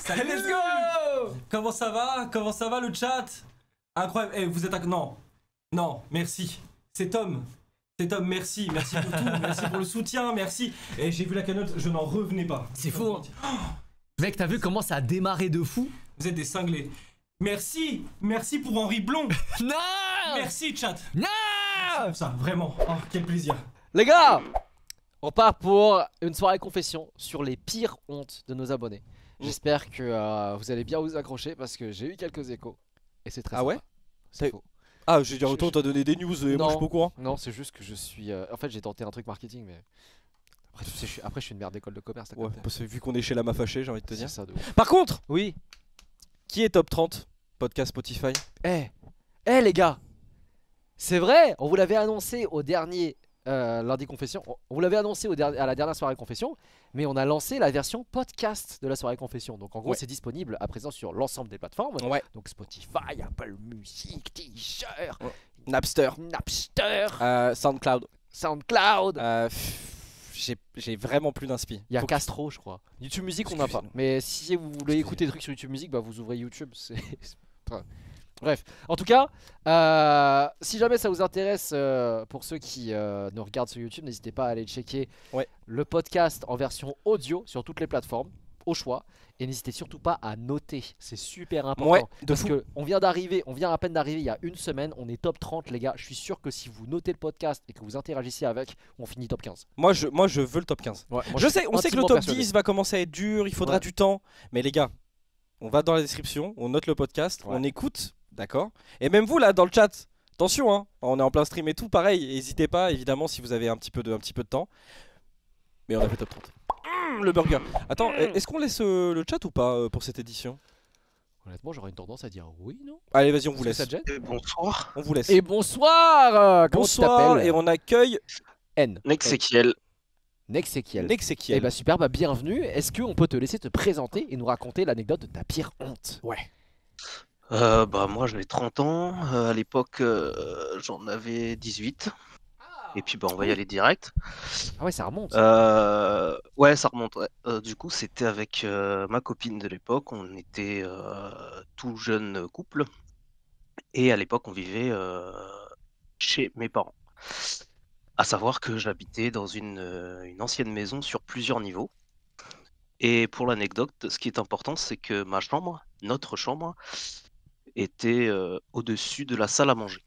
Salut. Let's go. Comment ça va? Comment ça va le chat? Incroyable. Eh, vous êtes non. Non, merci. C'est Tom. C'est Tom, merci. Merci pour tout. Merci pour le soutien, merci. Et j'ai vu la cagnotte, je n'en revenais pas. C'est fou, hein. Mec, t'as vu comment ça a démarré de fou? Vous êtes des cinglés. Merci. Merci pour Henri Blond. Non. Merci chat. Non. Ça, vraiment. Oh, quel plaisir. Les gars, on part pour une soirée confession sur les pires hontes de nos abonnés. J'espère que vous allez bien vous accrocher parce que j'ai eu quelques échos. Et c'est très Ah ouais? sympa. C'est faux. Ah, j'ai dit autant t'as donné des news et moi je suis pas au courant. Non, c'est juste que je suis. En fait, j'ai tenté un truc marketing, mais. Après, tu sais, je suis une merde d'école de commerce. Ouais, parce que vu qu'on est chez la Mafaché, j'ai envie de te C'est dire. ça de ouf. Par contre, Oui. qui est top 30 podcast Spotify? Eh les gars, c'est vrai, on vous l'avait annoncé au dernier lundi confession. On vous l'avait annoncé à la dernière soirée confession, mais on a lancé la version podcast de la soirée confession. Donc en gros, Ouais. c'est disponible à présent sur l'ensemble des plateformes. Ouais. Donc Spotify, Apple Music, Deezer, Napster. Napster, SoundCloud. SoundCloud. J'ai vraiment plus d'inspi. Il y a Faut que- Castro, je crois. YouTube Music, on n'a pas. Mais si vous voulez écouter des trucs sur YouTube Music, bah vous ouvrez YouTube. Enfin, bref. En tout cas, si jamais ça vous intéresse, pour ceux qui nous regardent sur YouTube, n'hésitez pas à aller checker le podcast en version audio sur toutes les plateformes, au choix. Et n'hésitez surtout pas à noter, c'est super important. Ouais, de parce fou. que on vient à peine d'arriver il y a une semaine, on est top 30 les gars. Je suis sûr que si vous notez le podcast et que vous interagissez avec, on finit top 15. Moi je veux le top 15. Ouais, moi, Je suis sais, on sait que le intimement top persuadé. 10 va commencer à être dur, il faudra Ouais. du temps. Mais les gars, on va dans la description, on note le podcast, Ouais. on écoute, d'accord? Et même vous là dans le chat, attention, hein, on est en plein stream et tout, pareil, n'hésitez pas évidemment si vous avez un petit peu de temps. Mais on a fait top 30. Le burger. Attends, est-ce qu'on laisse le chat ou pas pour cette édition? Honnêtement, j'aurais une tendance à dire oui, non? Allez, vas-y, on vous Est-ce que laisse. ça te gêne? Et bonsoir. On vous laisse. Et bonsoir, comment tu Bonsoir, t'appelles? et on accueille N. Nexekiel. Nexekiel. Nexiel. Eh bah super, bah bienvenue. Est-ce qu'on peut te laisser te présenter et nous raconter l'anecdote de ta pire honte? Ouais. Bah moi j'ai 30 ans. À l'époque j'en avais 18. Et puis bah on va y aller direct. Ah ouais, ça remonte. Ouais ça remonte. Ouais. Du coup c'était avec ma copine de l'époque. On était tout jeune couple. Et à l'époque on vivait chez mes parents. À savoir que j'habitais dans une ancienne maison sur plusieurs niveaux. Et pour l'anecdote, ce qui est important, c'est que ma chambre, notre chambre, était au-dessus de la salle à manger.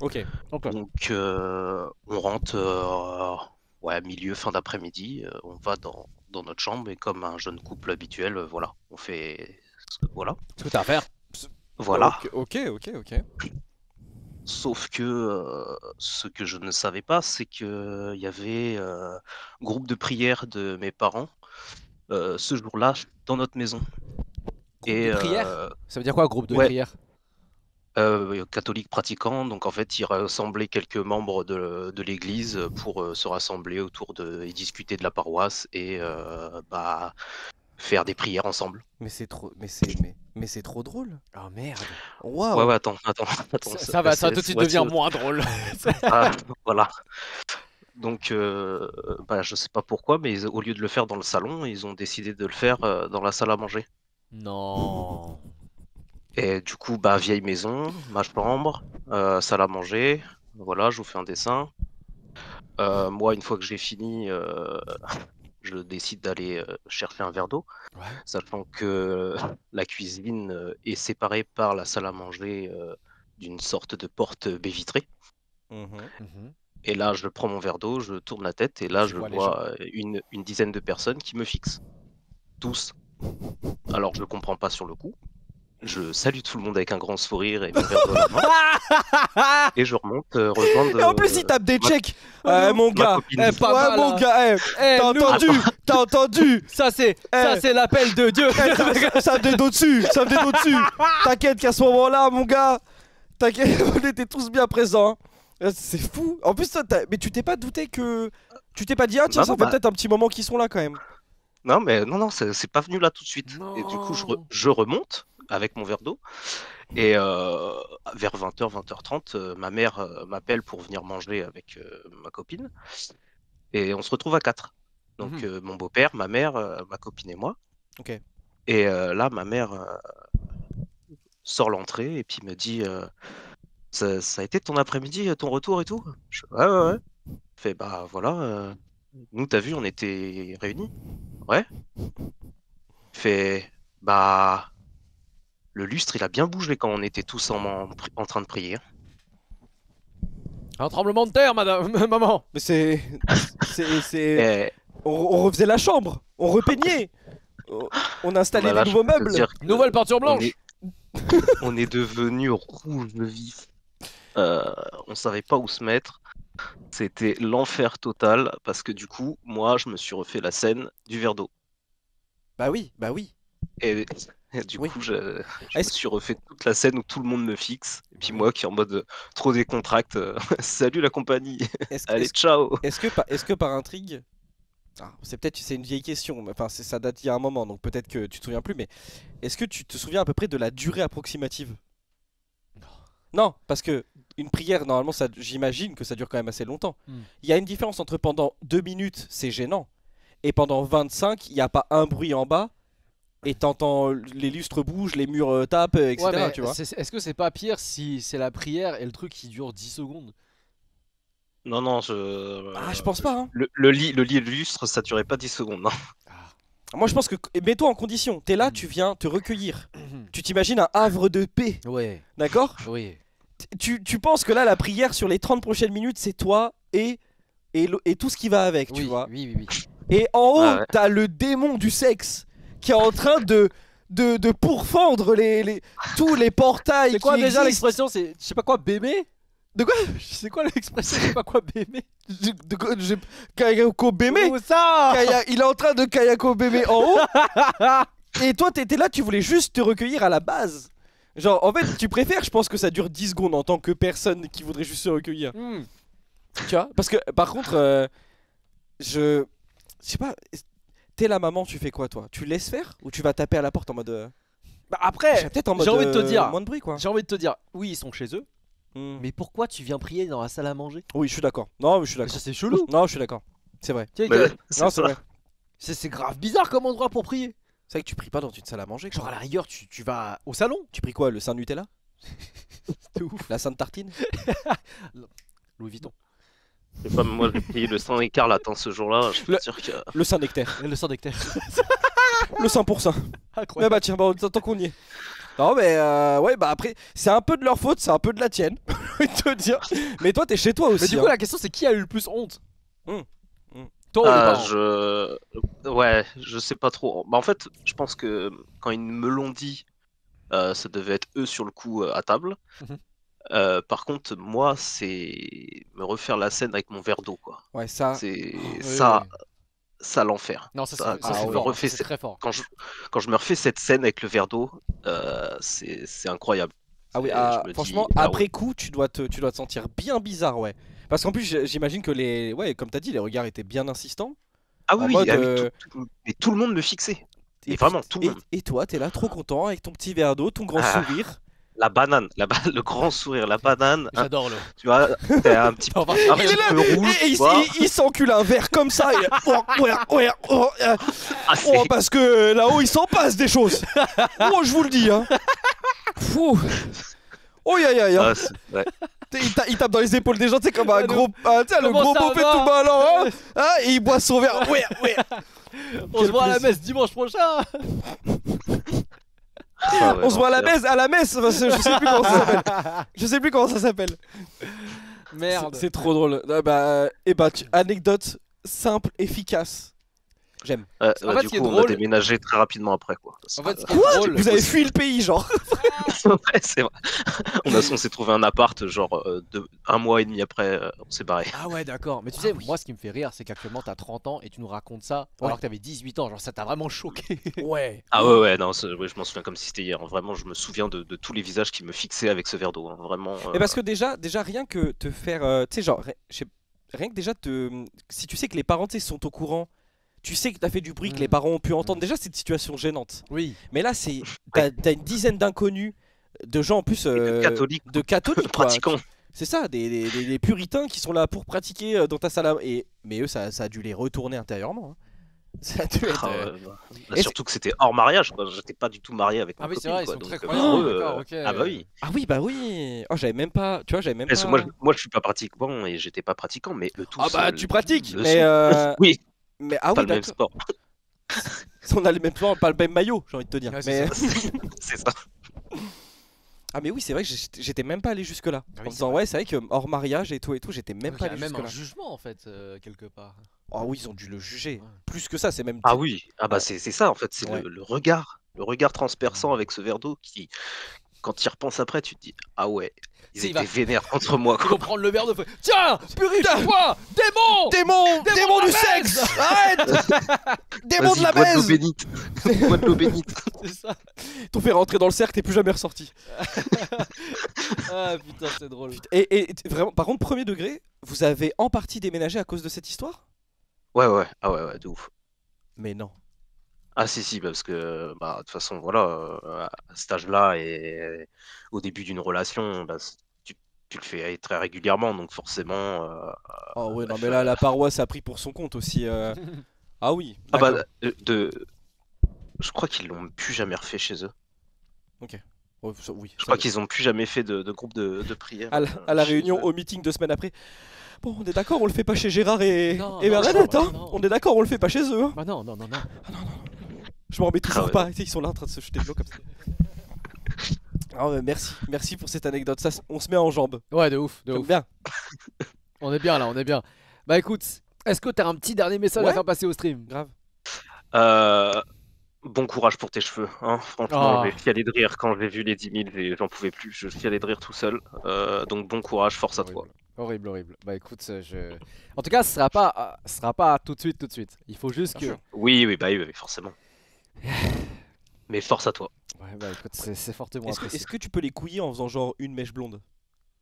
Ok. Donc on rentre ouais, milieu, fin d'après-midi, on va dans notre chambre et comme un jeune couple habituel, voilà, on fait... Voilà. Ce que t'as à faire. Voilà. Ok. Sauf que ce que je ne savais pas, c'est qu'il y avait un groupe de prière de mes parents ce jour-là dans notre maison. Groupe de prière? Ça veut dire quoi, groupe de ouais. prière? Catholiques pratiquants, donc en fait ils rassemblaient quelques membres de l'église pour se rassembler autour et discuter de la paroisse et bah, faire des prières ensemble. Mais c'est trop drôle. Oh merde. Waouh. Ouais, attends. Ça va tout de suite devenir moins drôle. Ah, voilà. Donc, bah, je sais pas pourquoi, mais au lieu de le faire dans le salon, ils ont décidé de le faire dans la salle à manger. Non. Et du coup, bah, vieille maison, ma chambre, salle à manger. Voilà, je vous fais un dessin. Moi, une fois que j'ai fini, je décide d'aller chercher un verre d'eau, sachant que la cuisine est séparée par la salle à manger d'une sorte de porte baie vitrée. Et là, je prends mon verre d'eau, je tourne la tête, et là, je vois une dizaine de personnes qui me fixent. Tous. Alors, je comprends pas sur le coup. Je salue tout le monde avec un grand sourire et mon verre d'eau à la main. Et je remonte rejoindre. Et en plus, il tape des checks. Mon gars. pas mal, mon hein. gars. T'as entendu? Ça c'est l'appel de Dieu. Ça me dédo dessus. T'inquiète qu'à ce moment-là, mon gars. T'inquiète, on était tous bien présents. C'est fou. En plus, mais tu t'es pas douté que. Tu t'es pas dit, ah tiens, ça fait peut-être un petit moment qu'ils sont là quand même. Non, mais non, c'est pas venu là tout de suite. Non. Et du coup, je remonte avec mon verre d'eau. Et vers 20h, 20h30, ma mère m'appelle pour venir manger avec ma copine. Et on se retrouve à 4. Donc mon beau-père, ma mère, ma copine et moi. Ok. Et là, ma mère sort l'entrée et puis me dit ça a été ton après-midi, ton retour et tout? Je fais, ouais, ouais, ouais. Fait, bah voilà, nous, t'as vu, on était réunis. Ouais. Fait, bah, le lustre, il a bien bougé quand on était tous en train de prier. Un tremblement de terre, madame, maman. Mais c'est. Et On refaisait la chambre, on repeignait, on installait bah là, les je nouveaux peux te meubles. dire que Nouvelle peinture on blanche. est, on est devenu rouge vif. On savait pas où se mettre. C'était l'enfer total parce que du coup, moi, je me suis refait la scène du verre d'eau. Bah oui, bah oui. Et du Oui. coup, je me Est-ce- suis refait toute la scène où tout le monde me fixe. Et puis moi qui en mode trop décontracte, salut la compagnie, Est-ce allez est-ce- ciao. est-ce que par intrigue, c'est une vieille question, mais enfin ça date il y a un moment, donc peut-être que tu te souviens plus, mais est-ce que tu te souviens à peu près de la durée approximative? Non, parce que une prière, normalement, j'imagine que ça dure quand même assez longtemps. Hmm. Il y a une différence entre pendant 2 minutes, c'est gênant, et pendant 25, il n'y a pas un bruit en bas, et t'entends les lustres bougent, les murs tapent, etc. Ouais, mais tu vois. est-ce que c'est pas pire si c'est la prière et le truc qui dure 10 secondes? Non, non, Ah, je pense pas, hein. le lit et le lustre, ça durait pas 10 secondes. Non. Moi, je pense que. Mets-toi en condition. T'es là, tu viens te recueillir. Tu t'imagines un havre de paix, Ouais, d'accord? oui. Tu penses que là, la prière sur les 30 prochaines minutes, c'est toi et tout ce qui va avec, tu Oui, vois. oui, oui, oui. Et en haut, Ah ouais. t'as le démon du sexe qui est en train de pourfendre tous les portails. C'est quoi qui déjà existent. l'expression? C'est je sais pas quoi, bébé? De quoi? C'est quoi l'expression? Je sais pas quoi, bébé? Kayako Beme. Où ça? Il est en train de Kayako Beme en haut. Et toi, t'étais là, tu voulais juste te recueillir à la base. Genre, en fait, tu préfères, je pense que ça dure 10 secondes en tant que personne qui voudrait juste se recueillir. Hmm. Tu vois? Parce que, par contre, je sais pas, t'es la maman, tu fais quoi, toi? Tu laisses faire? Ou tu vas taper à la porte en mode. Bah après, Peut-être en mode. j'ai envie de te dire. Moins de bruit, quoi. j'ai envie de te dire, oui, ils sont chez eux, Hmm. mais pourquoi tu viens prier dans la salle à manger? Oui, je suis d'accord. Non, mais je suis d'accord. Ça, c'est chelou. Non, je suis d'accord. C'est vrai. Tu sais, Mais que- c'est Non, c'est ça. vrai. c'est grave bizarre comme endroit pour prier. C'est vrai que tu pries pas dans une salle à manger. Genre à la rigueur, tu vas au salon. Tu pries quoi? Le Saint Nutella? C'est ouf. La Sainte Tartine? Louis Vuitton. Je sais pas, mais moi j'ai payé le sang écarlate ce jour-là. Je peux Le- te dire que Le Saint Nectaire. Et le sang nectaire. Le 100%. Ah Incroyable. bah tiens, bah, tant qu'on y est. Non mais ouais bah après c'est un peu de leur faute, c'est un peu de la tienne. Je vais te dire. Mais toi t'es chez toi aussi. Mais du coup, hein. la question c'est qui a eu le plus honte? Hmm. Hmm. Toi ou les Ah, parents? ouais, je sais pas trop. Bah, en fait, je pense que quand ils me l'ont dit, ça devait être eux sur le coup à table. Mhm. Par contre, moi, c'est me refaire la scène avec mon verre d'eau, quoi. Ouais ça. C'est oui, ça, oui. ça l'enfer. Non, ça, Ça, c'est quand c'est je me fort, hein, refais c'est cette- très fort. quand je me refais cette scène avec le verre d'eau, c'est incroyable. Ah oui, Je me dis, franchement, ah ouais. après coup, tu dois te sentir bien bizarre, ouais. Parce qu'en plus, j'imagine que ouais, comme t'as dit, les regards étaient bien insistants. Ah en oui, mode, ah oui, mais tout le monde me fixait. Et vraiment, tout le monde. Et toi, t'es là, trop content, avec ton petit verre d'eau, ton grand Ah. sourire. La banane, le grand sourire, la banane. Hein, J'adore le. tu vois, t'es un petit, On va- un Il petit est là, peu rouge. et tu vois. il s'encule un verre comme ça. Ah, c'est- Parce que là-haut, il s'en passe des choses. Oh, je vous le dis, hein. Fou. Oh, aïe, aïe, ah, ouais. Il tape dans les épaules des gens, tu sais, comme un gros. Tu sais, le Comment gros ça beau fait va tout ballant, hein. Hein, et il boit son verre. Ouais. On se voit à la messe dimanche prochain. Ah ouais, On se voit à l'enfer. la messe. Parce que je sais plus comment ça s'appelle. Je sais plus comment ça s'appelle. Merde. C'est trop drôle. Anecdote simple, efficace. J'aime. Ouais, En fait, ce du qui est coup, on a drôle- déménagé très rapidement après, quoi. Parce En que, fait, ce qui est drôle. Vous avez fui le pays, genre. ouais, c'est vrai. On s'est trouvé un appart, genre, un mois et demi après, on s'est barré. Ah ouais, d'accord. Mais tu sais, moi, ce qui me fait rire, c'est qu'actuellement, t'as 30 ans et tu nous racontes ça Ouais. alors que t'avais 18 ans. Genre, ça t'a vraiment choqué. Ouais. Ah ouais, non, ouais, je m'en souviens comme si c'était hier. Vraiment, je me souviens de tous les visages qui me fixaient avec ce verre d'eau. Hein. Vraiment. Et parce que déjà rien que te faire. Tu sais, genre, rien que déjà si tu sais que les parents, tu sais, sont au courant. Tu sais que t'as fait du bruit, que les parents ont pu entendre. Déjà, c'est une situation gênante. Oui. Mais là, t'as une dizaine d'inconnus, de gens en plus. de catholiques, De catholiques, quoi. pratiquants. C'est ça, des puritains qui sont là pour pratiquer dans ta salle. Mais eux, ça a dû les retourner intérieurement. Hein. Ça a dû être. Bah, Est-ce- surtout que c'était hors mariage, quoi. J'étais pas du tout marié avec ma Ah oui, c'est copine, vrai, ils quoi. sont Donc, très pour croyants. eux, D'accord, ok. Ah bah oui. Ah oui, bah oui. Oh, j'avais même pas. Tu vois, j'avais même Parce que pas. moi, je suis pas pratiquant et j'étais pas pratiquant, mais eux tous. Ah bah tu pratiques, le mais sont. Oui, mais ah pas oui, le même d'accord. sport. On a le même sport, pas le même maillot, j'ai envie de te dire. Ouais, c'est Mais C'est ça. ah mais oui, c'est vrai que j'étais même pas allé jusque là. Ah oui, En c'est disant ouais, c'est vrai que hors mariage et tout, j'étais même Donc, pas il y a allé même jusque un là. jugement en fait, quelque part. Ah oui, ils ont dû le juger. Ouais. Plus que ça, c'est même. Ah oui, ah bah c'est ça en fait, c'est Ouais. le regard transperçant avec ce verre d'eau qui, quand tu y repenses après, tu te dis ah ouais, ils C'est, il étaient va- vénères contre moi, Ils quoi. vont prendre le verre de feu. Tiens, purifie-toi, démon. Démon de du la sexe. baise. Arrête. Démon de Vas-y, la bois de l'eau baise. bénite. Bois de l'eau bénite. C'est ça. T'ont fait rentrer dans le cercle, t'es plus jamais ressorti. Ah putain, c'est drôle. Et vraiment, par contre, premier degré, vous avez en partie déménagé à cause de cette histoire? Ouais, ah ouais, de ouf. Mais non. Ah si, parce que bah de toute façon voilà, à cet âge-là et au début d'une relation, bah, tu le fais très régulièrement, donc forcément. Oh ouais, non bref, mais là, la paroisse a pris pour son compte aussi. Ah oui. Ah d'accord. bah je crois qu'ils l'ont plus jamais refait chez eux. Oh, oui. Je crois qu'ils ont plus jamais fait de groupe de prière. À la chez réunion, eux. au meeting 2 semaines après. Bon, on est d'accord, on le fait pas chez Gérard et Non, et non, Bernadette, non, hein. non. On est d'accord, on le fait pas chez eux. Hein. Bah non. Je m'en remets toujours ouais. pas. Tu sais, ils sont là en train de se jeter de l'eau comme ça. Ah ouais, merci pour cette anecdote. Ça, on se met en jambes. Ouais, de ouf, de J'aime ouf. bien. On est bien là, on est bien. Bah écoute, est-ce que t'as un petit dernier message à Ouais. faire passer au stream? Grave. Bon courage pour tes cheveux, hein. Franchement, Ah. j'ai fialé de rire quand j'ai vu les 10 000 et j'en pouvais plus. Je fialais de rire tout seul. Donc bon courage, force à toi. Horrible. Bah écoute, en tout cas, ce sera pas tout de suite. Il faut juste Bien que. sûr. Oui, forcément. Mais force à toi. Ouais, bah écoute, c'est fortement Est-ce apprécié. que tu peux les couiller en faisant genre une mèche blonde?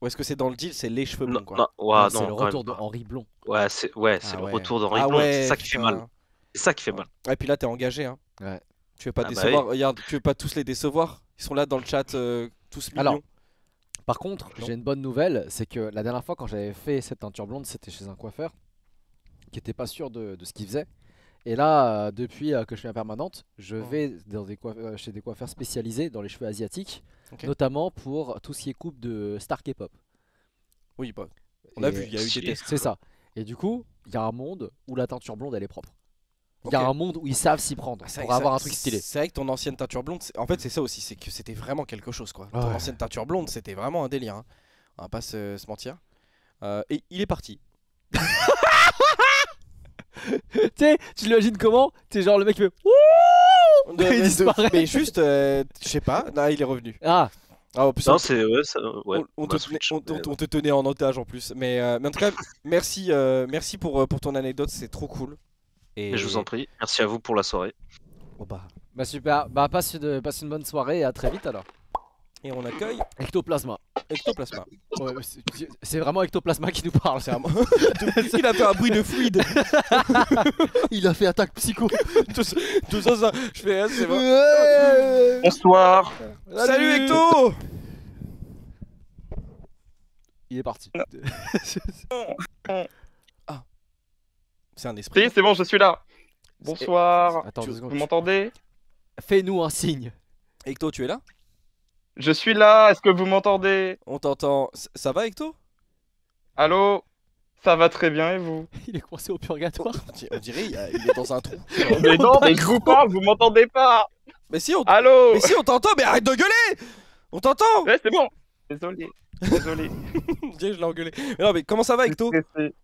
Ou est-ce que c'est dans le deal, c'est les cheveux Non, blonds quoi? non, ouais, Ah, c'est non, le quand retour même de pas. Henri Blond. Ouais, c'est Ah le ouais. retour d'Henri Ah Blond. ouais, C'est ça qui fait putain. mal. C'est ça qui fait mal. Et puis là, t'es engagé, hein. Ouais. Tu veux pas Ah bah décevoir. oui. Regarde, tu veux pas tous les décevoir. Ils sont là dans le chat, tous mignons. Alors, par contre, Non. j'ai une bonne nouvelle, c'est que la dernière fois quand j'avais fait cette teinture blonde, c'était chez un coiffeur qui était pas sûr de ce qu'il faisait. Et là, depuis que je suis en permanente, je vais dans chez des coiffeurs spécialisés dans les cheveux asiatiques, Ok. notamment pour tout ce qui est coupe de star K-pop. Oui, bah, on a Et vu, il y a eu des stylé. tests. C'est ça. Et du coup, il y a un monde où la teinture blonde elle est propre. Il y a Ok. un monde où ils savent s'y prendre C'est vrai pour que avoir ça- un truc stylé. C'est vrai que ton ancienne teinture blonde, en fait c'est ça aussi, c'est que c'était vraiment quelque chose quoi. Ton Ouais. ancienne teinture blonde, c'était vraiment un délire. Hein. On va pas se mentir. Et il est parti. Tu sais, tu l'imagines comment? Tu sais, genre le mec qui fait Wouh De- Il mais, disparaît. mais juste, je sais pas, là il est revenu. Ah, Ah, en plus, Non, c'est ouais, on bah, te, Switch, on- mais- on te tenait en otage en plus. Mais en tout cas, merci, merci pour ton anecdote, c'est trop cool. Et Mais je vous en prie. Merci à vous pour la soirée. Oh, bah. bah super. Bah passe une bonne soirée et à très vite alors. Et on accueille Ectoplasma. Ectoplasma. Ouais, c'est vraiment Ectoplasma qui nous parle. C'est un... il a fait un bruit de fluide. Il a fait attaque psycho. tout ça, je fais, ah, c'est bon. Bonsoir. Salut Ecto. Il est parti. C'est un esprit. Si, c'est bon, je suis là. Bonsoir. Attends, deux secondes. Vous m'entendez? Fais-nous un signe. Ecto, tu es là? Je suis là, est-ce que vous m'entendez? On t'entend. Ça va Ecto? Allô? Ça va très bien et vous? Il est coincé au purgatoire. On dirait il est dans un trou. Mais non, mais je vous parle, vous m'entendez pas? Mais si on Allô? mais si on t'entend, mais arrête de gueuler. On t'entend. Ouais, c'est bon. Désolé. Désolé. Tiens, je l'ai engueulé. Mais non mais comment ça va Ecto? Stressé.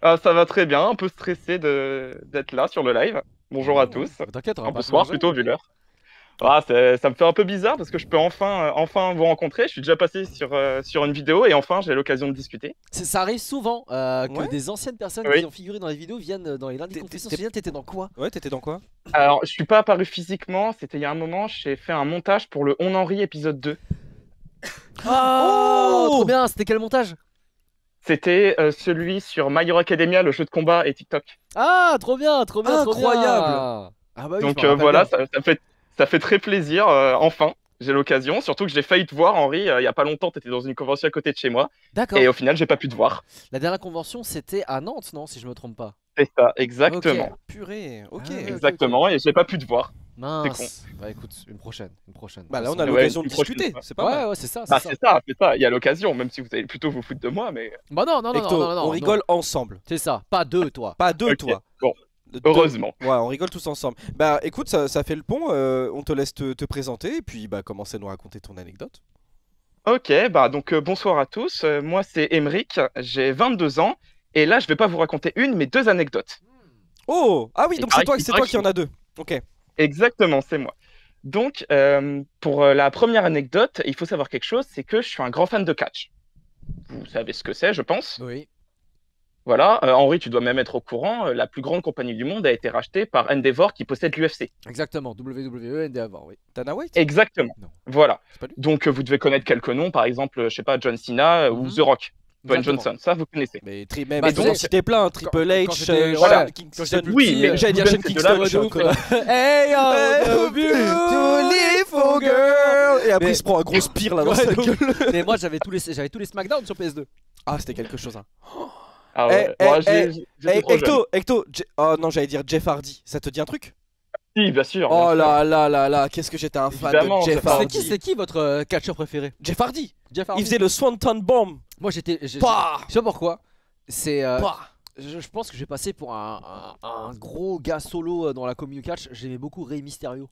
Ah, ça va très bien, un peu stressé d'être là sur le live. Bonjour à tous. T'inquiète, on va pas te Bonsoir manger. plutôt vu l'heure. Ah, ça me fait un peu bizarre parce que je peux enfin vous rencontrer. Je suis déjà passé sur une vidéo et enfin j'ai l'occasion de discuter. Ça arrive souvent que Ouais. des anciennes personnes Oui. qui ont figuré dans les vidéos viennent dans les lundis de confession. T'étais dans quoi? Ouais, t'étais dans quoi? Alors, je suis pas apparu physiquement, c'était il y a un moment, j'ai fait un montage pour le On Henri épisode 2. Oh, trop bien. C'était quel montage? C'était celui sur My Hero Academia, le jeu de combat et TikTok. Ah, trop bien, Incroyable. Ah bah oui, Donc je me rappelle voilà, bien. ça fait très plaisir, enfin. J'ai l'occasion, surtout que j'ai failli te voir, Henri, il y a pas longtemps, t'étais dans une convention à côté de chez moi, D'accord. et au final, j'ai pas pu te voir. La dernière convention, c'était à Nantes, non, si je me trompe pas. C'est ça, exactement. Ok. Purée, ok. Ah ouais. Exactement, et j'ai pas pu te voir. Mince. Bah écoute, une prochaine. Bah là, on a Ouais, l'occasion de une prochaine discuter, fois. c'est pas mal. Ouais, ouais, c'est ça. Bah, C'est ça. c'est ça, il y a l'occasion, même si vous allez plutôt vous foutre de moi, mais. Bah non, non, non, Hecto, non, non, non, on rigole ensemble. C'est ça, pas deux, toi. Pas deux, Ok, toi. bon, Deux. heureusement. Ouais, on rigole tous ensemble. Bah écoute, ça fait le pont, on te laisse te présenter et puis bah commencer à nous raconter ton anecdote. Ok, bah donc bonsoir à tous. Moi, c'est Emeric, j'ai 22 ans, et là, je vais pas vous raconter une, mais deux anecdotes. Oh! Ah oui, Il donc paraît c'est toi qui en as deux. Ok. Exactement, c'est moi. Donc, pour la première anecdote, il faut savoir quelque chose, c'est que je suis un grand fan de catch. Vous savez ce que c'est, je pense. Oui. Voilà, Henri, tu dois même être au courant, la plus grande compagnie du monde a été rachetée par Endeavor qui possède l'UFC. Exactement, WWE, Endeavor, oui. Dana White? Exactement. Non. Voilà. C'est pas lui? Donc, vous devez connaître quelques noms, par exemple, je sais pas, John Cena ou Mhm. The Rock, Dwayne Exactement. Johnson, ça vous connaissez. Mais même, Bah, ils tu en sais, ont cité plein, hein, Triple quand H, j'étais- voilà. Kingston. j'étais plus Oui, petit, mais j'allais dire Sean c'est de là, Kingston, je suis un connard. Hey, Oh, beautiful girl. Et après, Mais- il se prend un gros spire là dans Ouais, sa donc- gueule. Mais moi, j'avais tous les SmackDown sur PS2. Ah, c'était quelque chose. Hein. Ah ouais, moi, j'étais trop jeune. Hecto, oh non, j'allais dire Jeff Hardy. Ça te dit un truc? Si, bien sûr. Oh bien sûr. là là là là, qu'est-ce que j'étais un fan Évidemment, de Jeff Jeff Hardy. Hardy. C'est qui votre catcheur préféré? Jeff Hardy. Jeff Hardy. Il faisait le Swanton Bomb. Moi, je Bah. sais pas pourquoi. C'est. Je pense que je vais passer pour un gros gars solo dans la commu catch. J'aimais beaucoup Rey Mysterio.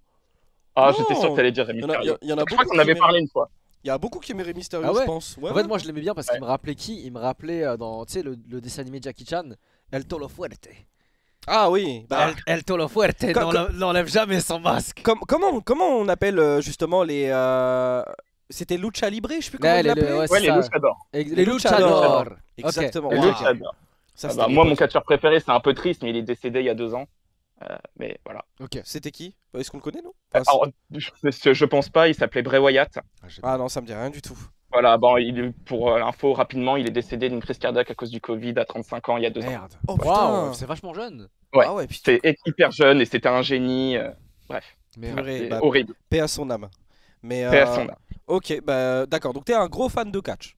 Ah, Non. j'étais sûr que t'allais dire Rey Il y en a- Mysterio. il y en a Je crois beaucoup qu'on qui avait aimaient- parlé une fois. Il y a beaucoup qui aimaient Rey Mysterio, Ah ouais. je pense. Ouais, En fait, ouais, moi, ouais. je l'aimais bien parce qu'il me rappelait qui? Il me rappelait dans tu sais, le dessin animé Jackie Chan, El Tolo Fuerte. Ah oui. Bah, El Tolo Fuerte n'enlève jamais son masque. comment on appelle justement les. C'était Lucha Libre, je sais plus comment Ouais, on l'appelait. ouais, Ouais, c'est les ça. luchadors. Les luchadors. luchadors. Exactement. Les Wow. luchadors. Ça, Ah c'était bah, moi, mon l'époque. catcheur préféré, c'est un peu triste, mais il est décédé il y a 2 ans. Mais voilà. Ok. C'était qui? Est-ce qu'on le connaît, non? Enfin, Alors, je pense pas, il s'appelait Bray Wyatt. Ah non, ça me dit rien du tout. Voilà, bon, pour l'info, rapidement, il est décédé d'une crise cardiaque à cause du Covid à 35 ans, il y a 2 ans. Merde. Oh Waouh, putain. c'est vachement jeune. Ouais. Ah ouais, putain. C'était hyper jeune et c'était un génie. Bref, Mais Purée. c'est bah, horrible. paix à son âme. Mais Paix à son âme. ok, bah d'accord. Donc t'es un gros fan de catch.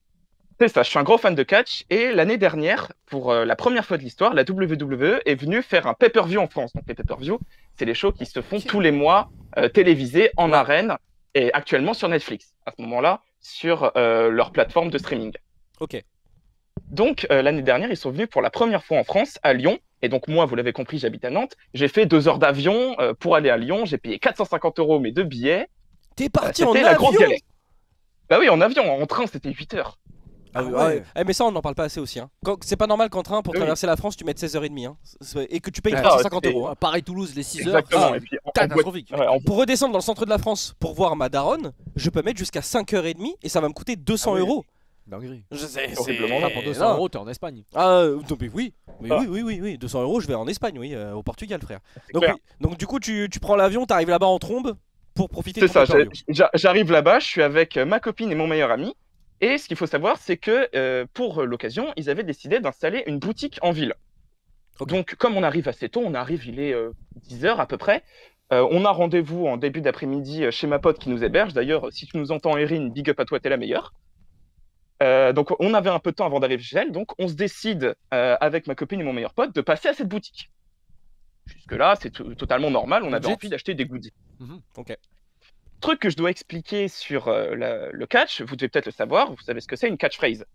C'est ça, je suis un gros fan de catch et l'année dernière, pour la première fois de l'histoire, la WWE est venue faire un pay-per-view en France. Donc les pay-per-view, c'est les shows qui se font tous les mois télévisés en arène et actuellement sur Netflix. À ce moment-là, sur leur plateforme de streaming. Ok. Donc l'année dernière, ils sont venus pour la première fois en France, à Lyon. Et donc moi, vous l'avez compris, j'habite à Nantes. J'ai fait 2 heures d'avion pour aller à Lyon. J'ai payé 450 € mes 2 billets. T'es parti en C'était la grosse avion. galère. Bah oui, en avion, en train, c'était 8 heures. Ah ouais. Eh, mais ça, on n'en parle pas assez aussi. Hein. C'est pas normal qu'en train, pour Oui. traverser la France, tu mettes 16h30. Hein. Et que tu payes Ouais. 350 Ah, €. Hein. Paris-Toulouse, les 6 heures. Exactement. Ah, Et puis, en catastrophique. ouais, en- Pour redescendre dans le centre de la France pour voir ma daronne, je peux mettre jusqu'à 5h30 et ça va me coûter 200 Ah oui. €. Dinguerie. Je sais, Horriblement Ah, pour 200 €, t'es en Espagne. Ah, non, mais oui. Mais Ah. oui. 200 € je vais en Espagne, oui, au Portugal, frère. C'est Donc, clair. oui. Donc du coup, tu prends l'avion, t'arrives là-bas en trombe pour profiter de C'est ton ça, pay-per-view. j'arrive là-bas, je suis avec ma copine et mon meilleur ami. Et ce qu'il faut savoir, c'est que pour l'occasion, ils avaient décidé d'installer une boutique en ville. Ok. Donc, comme on arrive assez tôt, on arrive, il est 10 h à peu près. On a rendez-vous en début d'après-midi chez ma pote qui nous héberge. D'ailleurs, si tu nous entends, Erin, big up à toi, t'es la meilleure. Donc, on avait un peu de temps avant d'arriver chez elle. Donc, on se décide avec ma copine et mon meilleur pote de passer à cette boutique. Jusque-là, c'est totalement normal. On avait Legit. envie d'acheter des goodies. Ok. Truc que je dois expliquer sur le catch, vous devez peut-être le savoir, vous savez ce que c'est une catchphrase.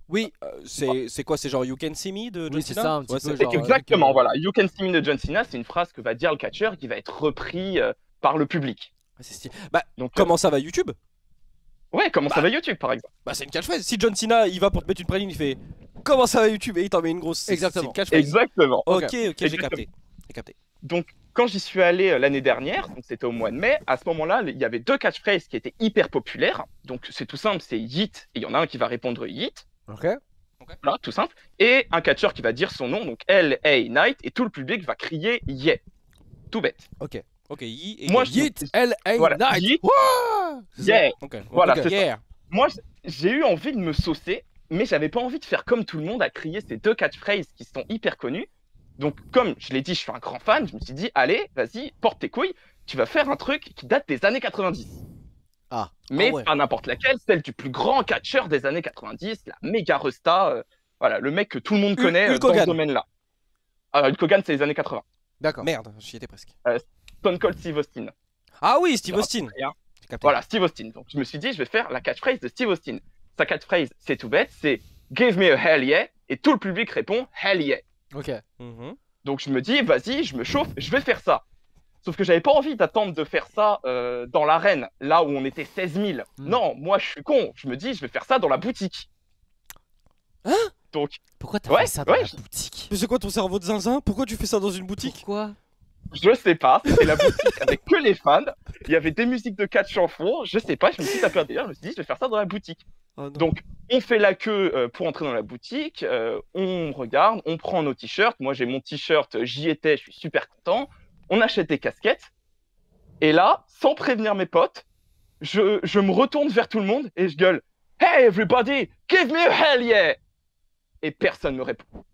Oui, c'est quoi? C'est genre You Can See Me de John Oui, c'est Cena? ça, un petit Ouais, peu, c'est- genre, Exactement, avec, voilà. You can see me de John Cena, c'est une phrase que va dire le catcheur et qui va être repris par le public. Ouais, c'est stylé. Bah, Donc, comment ça va YouTube? ouais, comment ça va YouTube par exemple. Bah, c'est une catchphrase. Si John Cena il va pour te mettre une praline, il fait comment ça va YouTube et il t'en met une grosse. Exactement. C'est une catchphrase. Exactement. Ok, j'ai Exactement. capté. J'ai capté. Donc, quand j'y suis allé l'année dernière, donc c'était au mois de mai, à ce moment-là, il y avait 2 catchphrases qui étaient hyper populaires. Donc, c'est tout simple, c'est Yeet, et il y en a un qui va répondre Yeet. Ok. Voilà, tout simple. Et un catcheur qui va dire son nom, donc L.A. Knight, et tout le public va crier Yeah. Tout bête. Ok, Yi et Moi, Yeet, L.A. Voilà, Knight. Yeet, Ouah, c'est ça. Yeah. Ok. Voilà, Ok. c'est ça. Yeah. Moi, j'ai eu envie de me saucer, mais j'avais pas envie de faire comme tout le monde à crier ces 2 catchphrases qui sont hyper connues. Donc, comme je l'ai dit, je suis un grand fan, je me suis dit, allez, vas-y, porte tes couilles, tu vas faire un truc qui date des années 90. Mais ouais. pas n'importe laquelle, celle du plus grand catcheur des années 90, la méga resta. Voilà, le mec que tout le monde connaît Hulk dans ce Hogan. domaine-là. Hulk Hogan, c'est les années 80. D'accord. Merde, j'y étais presque. Stone Cold Steve Austin. Ah oui, Steve Alors, Austin. rien. J'ai capté. Voilà, Steve Austin. Donc je me suis dit, je vais faire la catchphrase de Steve Austin. Sa catchphrase, c'est tout bête, c'est Give me a hell yeah, et tout le public répond hell yeah. Ok. Mhm. Donc je me dis, vas-y, je me chauffe, je vais faire ça. Sauf que j'avais pas envie d'attendre de faire ça dans l'arène, là où on était 16 000. Non, moi je suis con, je me dis, je vais faire ça dans la boutique. Hein? Donc, Pourquoi t'as Ouais, fait ça dans ouais, la je- boutique? Mais c'est quoi ton cerveau de zinzin? Pourquoi tu fais ça dans une boutique? Pourquoi? je sais pas, c'était la boutique avec que les fans. Il y avait des musiques de catch en fond, je sais pas, je me suis tapé un délire, je me suis dit, je vais faire ça dans la boutique. Oh non. Donc, on fait la queue pour entrer dans la boutique, on regarde, on prend nos t-shirts. Moi, j'ai mon t-shirt, j'y étais, je suis super content. On achète des casquettes. Et là, sans prévenir mes potes, je me retourne vers tout le monde et je gueule « Hey everybody, give me a hell yeah !» Et personne ne me répond.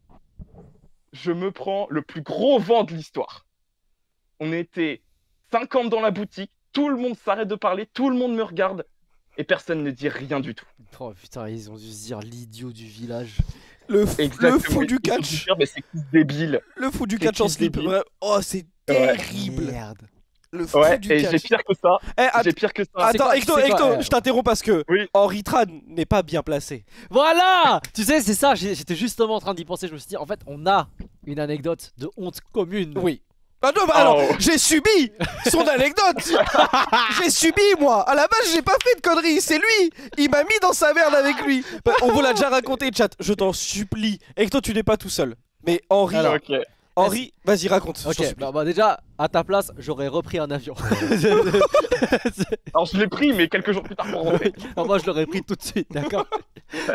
Je me prends le plus gros vent de l'histoire. On était 50 dans la boutique, tout le monde s'arrête de parler, tout le monde me regarde et personne ne dit rien du tout. Oh putain, ils ont dû se dire l'idiot du village. Le Exactement. fou du Ils se catch. disent, mais c'est qui ce débile. Le fou du C'est catch en qui slip. débile. Vrai. Oh, c'est Ouais. terrible. Merde. Le fou Ouais, du et j'ai catch. pire que ça. Eh, J'ai pire que ça. attends, quoi- Hecto, c'est quoi, Hecto, je t'interromps parce que Oui. Henri Tran n'est pas bien placé. Voilà. Tu sais, c'est ça, j'étais justement en train d'y penser, je me suis dit, en fait, on a une anecdote de honte commune. Oui. Ah non, bah alors, Oh. j'ai subi son anecdote. J'ai subi, moi. À la base, j'ai pas fait de conneries. C'est lui. Il m'a mis dans sa merde avec lui. Bah, on vous l'a déjà raconté, chat. Je t'en supplie. Hecto, tu n'es pas tout seul. Mais Henri, Alors, Ok. Henri, vas-y, raconte. je t'en Ok, supplie. bah déjà, à ta place, j'aurais repris un avion. Alors je l'ai pris, mais quelques jours plus tard pour rentrer. Non, moi, je l'aurais pris tout de suite, d'accord.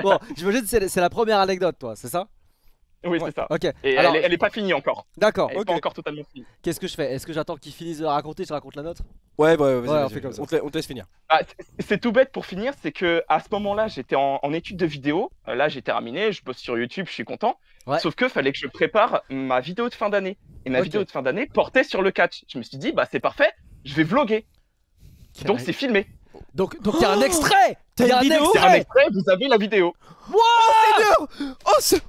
Bon, j'imagine que c'est la première anecdote, toi, c'est ça? Oui, c'est ça. Ok, Et alors, elle est pas finie encore. d'accord. Elle est Ok. pas encore totalement finie. Qu'est-ce que je fais? Est-ce que j'attends qu'il finisse de la raconter, je raconte la nôtre? Ouais, vas-y, Ouais, on vas-y, fait comme ça. on te laisse finir. Ah, c'est tout bête pour finir, c'est que à ce moment-là, j'étais en études de vidéo. Là, j'ai terminé, je poste sur YouTube, je suis content. Ouais. Sauf que fallait que je prépare ma vidéo de fin d'année. Et ma Ok. vidéo de fin d'année portait sur le catch. Je me suis dit, bah c'est parfait, je vais vlogger. Donc c'est filmé. Donc il y a un extrait. T'as Il y a une un vidéo C'est un extrait. extrait, vous avez la vidéo. Oh, c'est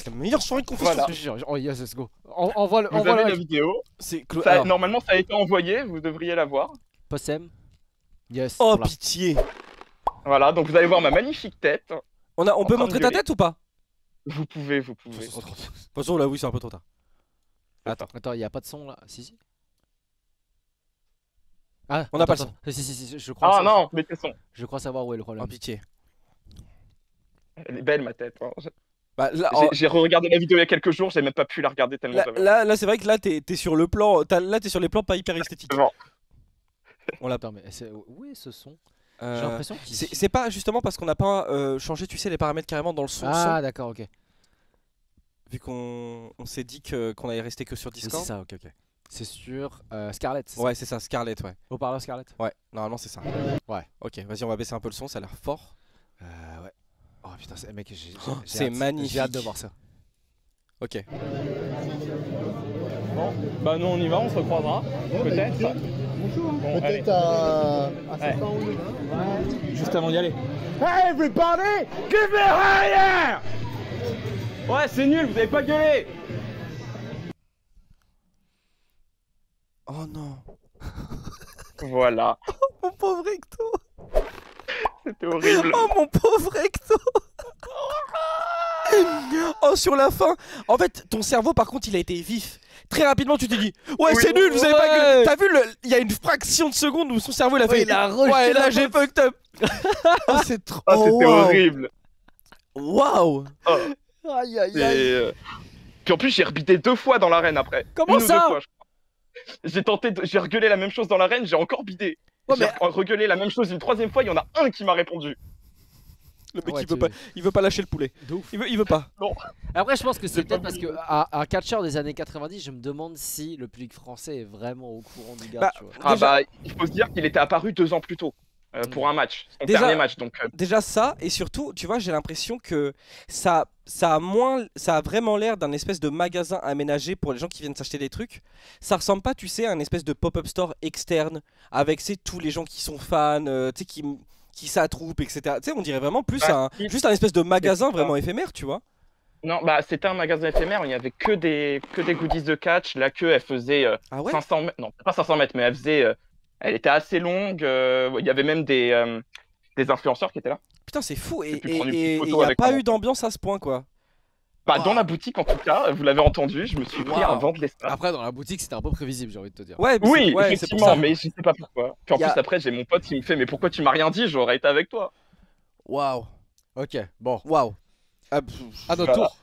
la meilleure soirée de confession. Voilà. Je te jure, oh yes, let's go. Envoie le Vous avez la vidéo. C'est Ça, normalement, ça a été envoyé, vous devriez la voir. Possem. Yes. Oh, voilà. pitié. Voilà, donc vous allez voir ma magnifique tête. On peut En train montrer de ta gueuler. tête ou pas? Vous pouvez. De toute façon, là, oui, c'est un peu trop tard. Attends, il y a pas de son là. Si. Ah, On n'a pas le attends. Si, je crois. Ah non, mettez son. Je crois savoir où est le problème. Oh, pitié. Elle est belle ma tête. Hein. Bah, là, J'ai re-regardé la vidéo il y a quelques jours, j'ai même pas pu la regarder tellement j'avais. là, c'est vrai que là, t'es sur le plan. Là, t'es sur les plans pas hyper esthétiques. Bon. On l'a Attends, mais où est ce son? J'ai Euh, l'impression qu'il. c'est pas justement parce qu'on n'a pas changé, tu sais, les paramètres carrément dans le son. Ah, d'accord, ok. Vu qu'on s'est dit qu'on allait rester que sur Oui, Discord. c'est ça, ok. C'est sur Scarlett. c'est ça? Ouais, c'est ça, Scarlett, ouais. Haut-parleur Scarlett. Ouais, normalement c'est ça. Ouais. Ok, vas-y, on va baisser un peu le son, ça a l'air fort. Ouais. Oh putain, mec, j'ai c'est hâte. magnifique. J'ai hâte de voir ça. Ok. Bon, bah nous on y va, on se recroisera, peut-être. Bon, allez. Peut-être à Ouais. 700 ou 900. Juste avant d'y aller. Hey everybody, give me a hell yeah! Ouais, c'est nul, vous avez pas gueulé! Oh non. Voilà, Mon pauvre Hecto. c'était horrible. Oh mon pauvre Hecto. Oh, sur la fin. En fait, ton cerveau, par contre, il a été vif. Très rapidement, tu t'es dit ouais, Oui. c'est nul, vous avez pas Ouais. gueulé. T'as vu, il y a une fraction de seconde où son cerveau, il a fait il a rejeté ouais, la là, j'ai fucked up. Oh, c'est trop. Ah, c'était waouh. horrible. Waouh. Aïe, aïe, C'est, aïe. Puis en plus, j'ai rebité 2 fois dans l'arène après. Comment Une ou ça? 2 fois, je crois. J'ai regueulé la même chose dans l'arène, j'ai encore bidé. Ouais, J'ai mais- regueulé la même chose une 3e fois, il y en a un qui m'a répondu. Le mec, Ouais, il veut pas lâcher le poulet. De ouf. Il veut pas. Après, je pense que c'est J'ai pas peut-être parce voulu. que un catcheur des années 90, je me demande si le public français est vraiment au courant du gars. Bah, tu vois. Ah Déjà- bah, il faut se dire qu'il était apparu 2 ans plus tôt. pour un match, son Déjà- dernier match. Donc, Déjà ça, et surtout, tu vois, j'ai l'impression que ça a vraiment l'air d'un espèce de magasin aménagé pour les gens qui viennent s'acheter des trucs. Ça ressemble pas, tu sais, à un espèce de pop-up store externe avec, c'est tous les gens qui sont fans, tu sais, qui s'attroupent, etc. Tu sais, on dirait vraiment plus juste un espèce de magasin c'est ça. vraiment éphémère, tu vois. non, bah c'était un magasin éphémère. Il n'y avait que des goodies de catch. La queue, elle faisait Ah ouais? 500 mètres. Non, pas 500 mètres, mais elle était assez longue. Il y avait même des influenceurs qui étaient là. Putain, c'est fou, J'ai et pu prendre une il petite photo n'y a avec pas un eu d'ambiance à ce point, quoi. Bah, dans la boutique, en tout cas, vous l'avez entendu, je me suis pris un vent de l'espace. Après, dans la boutique, c'était un peu prévisible, j'ai envie de te dire. Ouais, mais Oui, ouais, c'est pour effectivement, ça. mais je sais pas pourquoi. Puis en Y a- plus, après, j'ai mon pote qui me fait, mais pourquoi tu m'as rien dit? J'aurais été avec toi. Waouh. Ok, bon. Waouh. À notre Voilà. tour.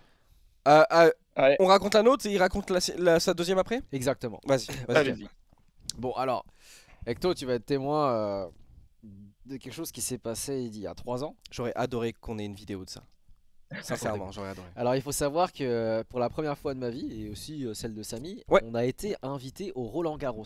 Ouais, On raconte la nôtre et il raconte sa deuxième après? Exactement. Vas-y. allez-y. Bon, alors, Ecto, tu vas être témoin de quelque chose qui s'est passé il y a 3 ans. J'aurais adoré qu'on ait une vidéo de ça. Sincèrement, j'aurais adoré. Alors, il faut savoir que pour la première fois de ma vie, et aussi celle de Samy, Ouais. on a été invité au Roland Garros.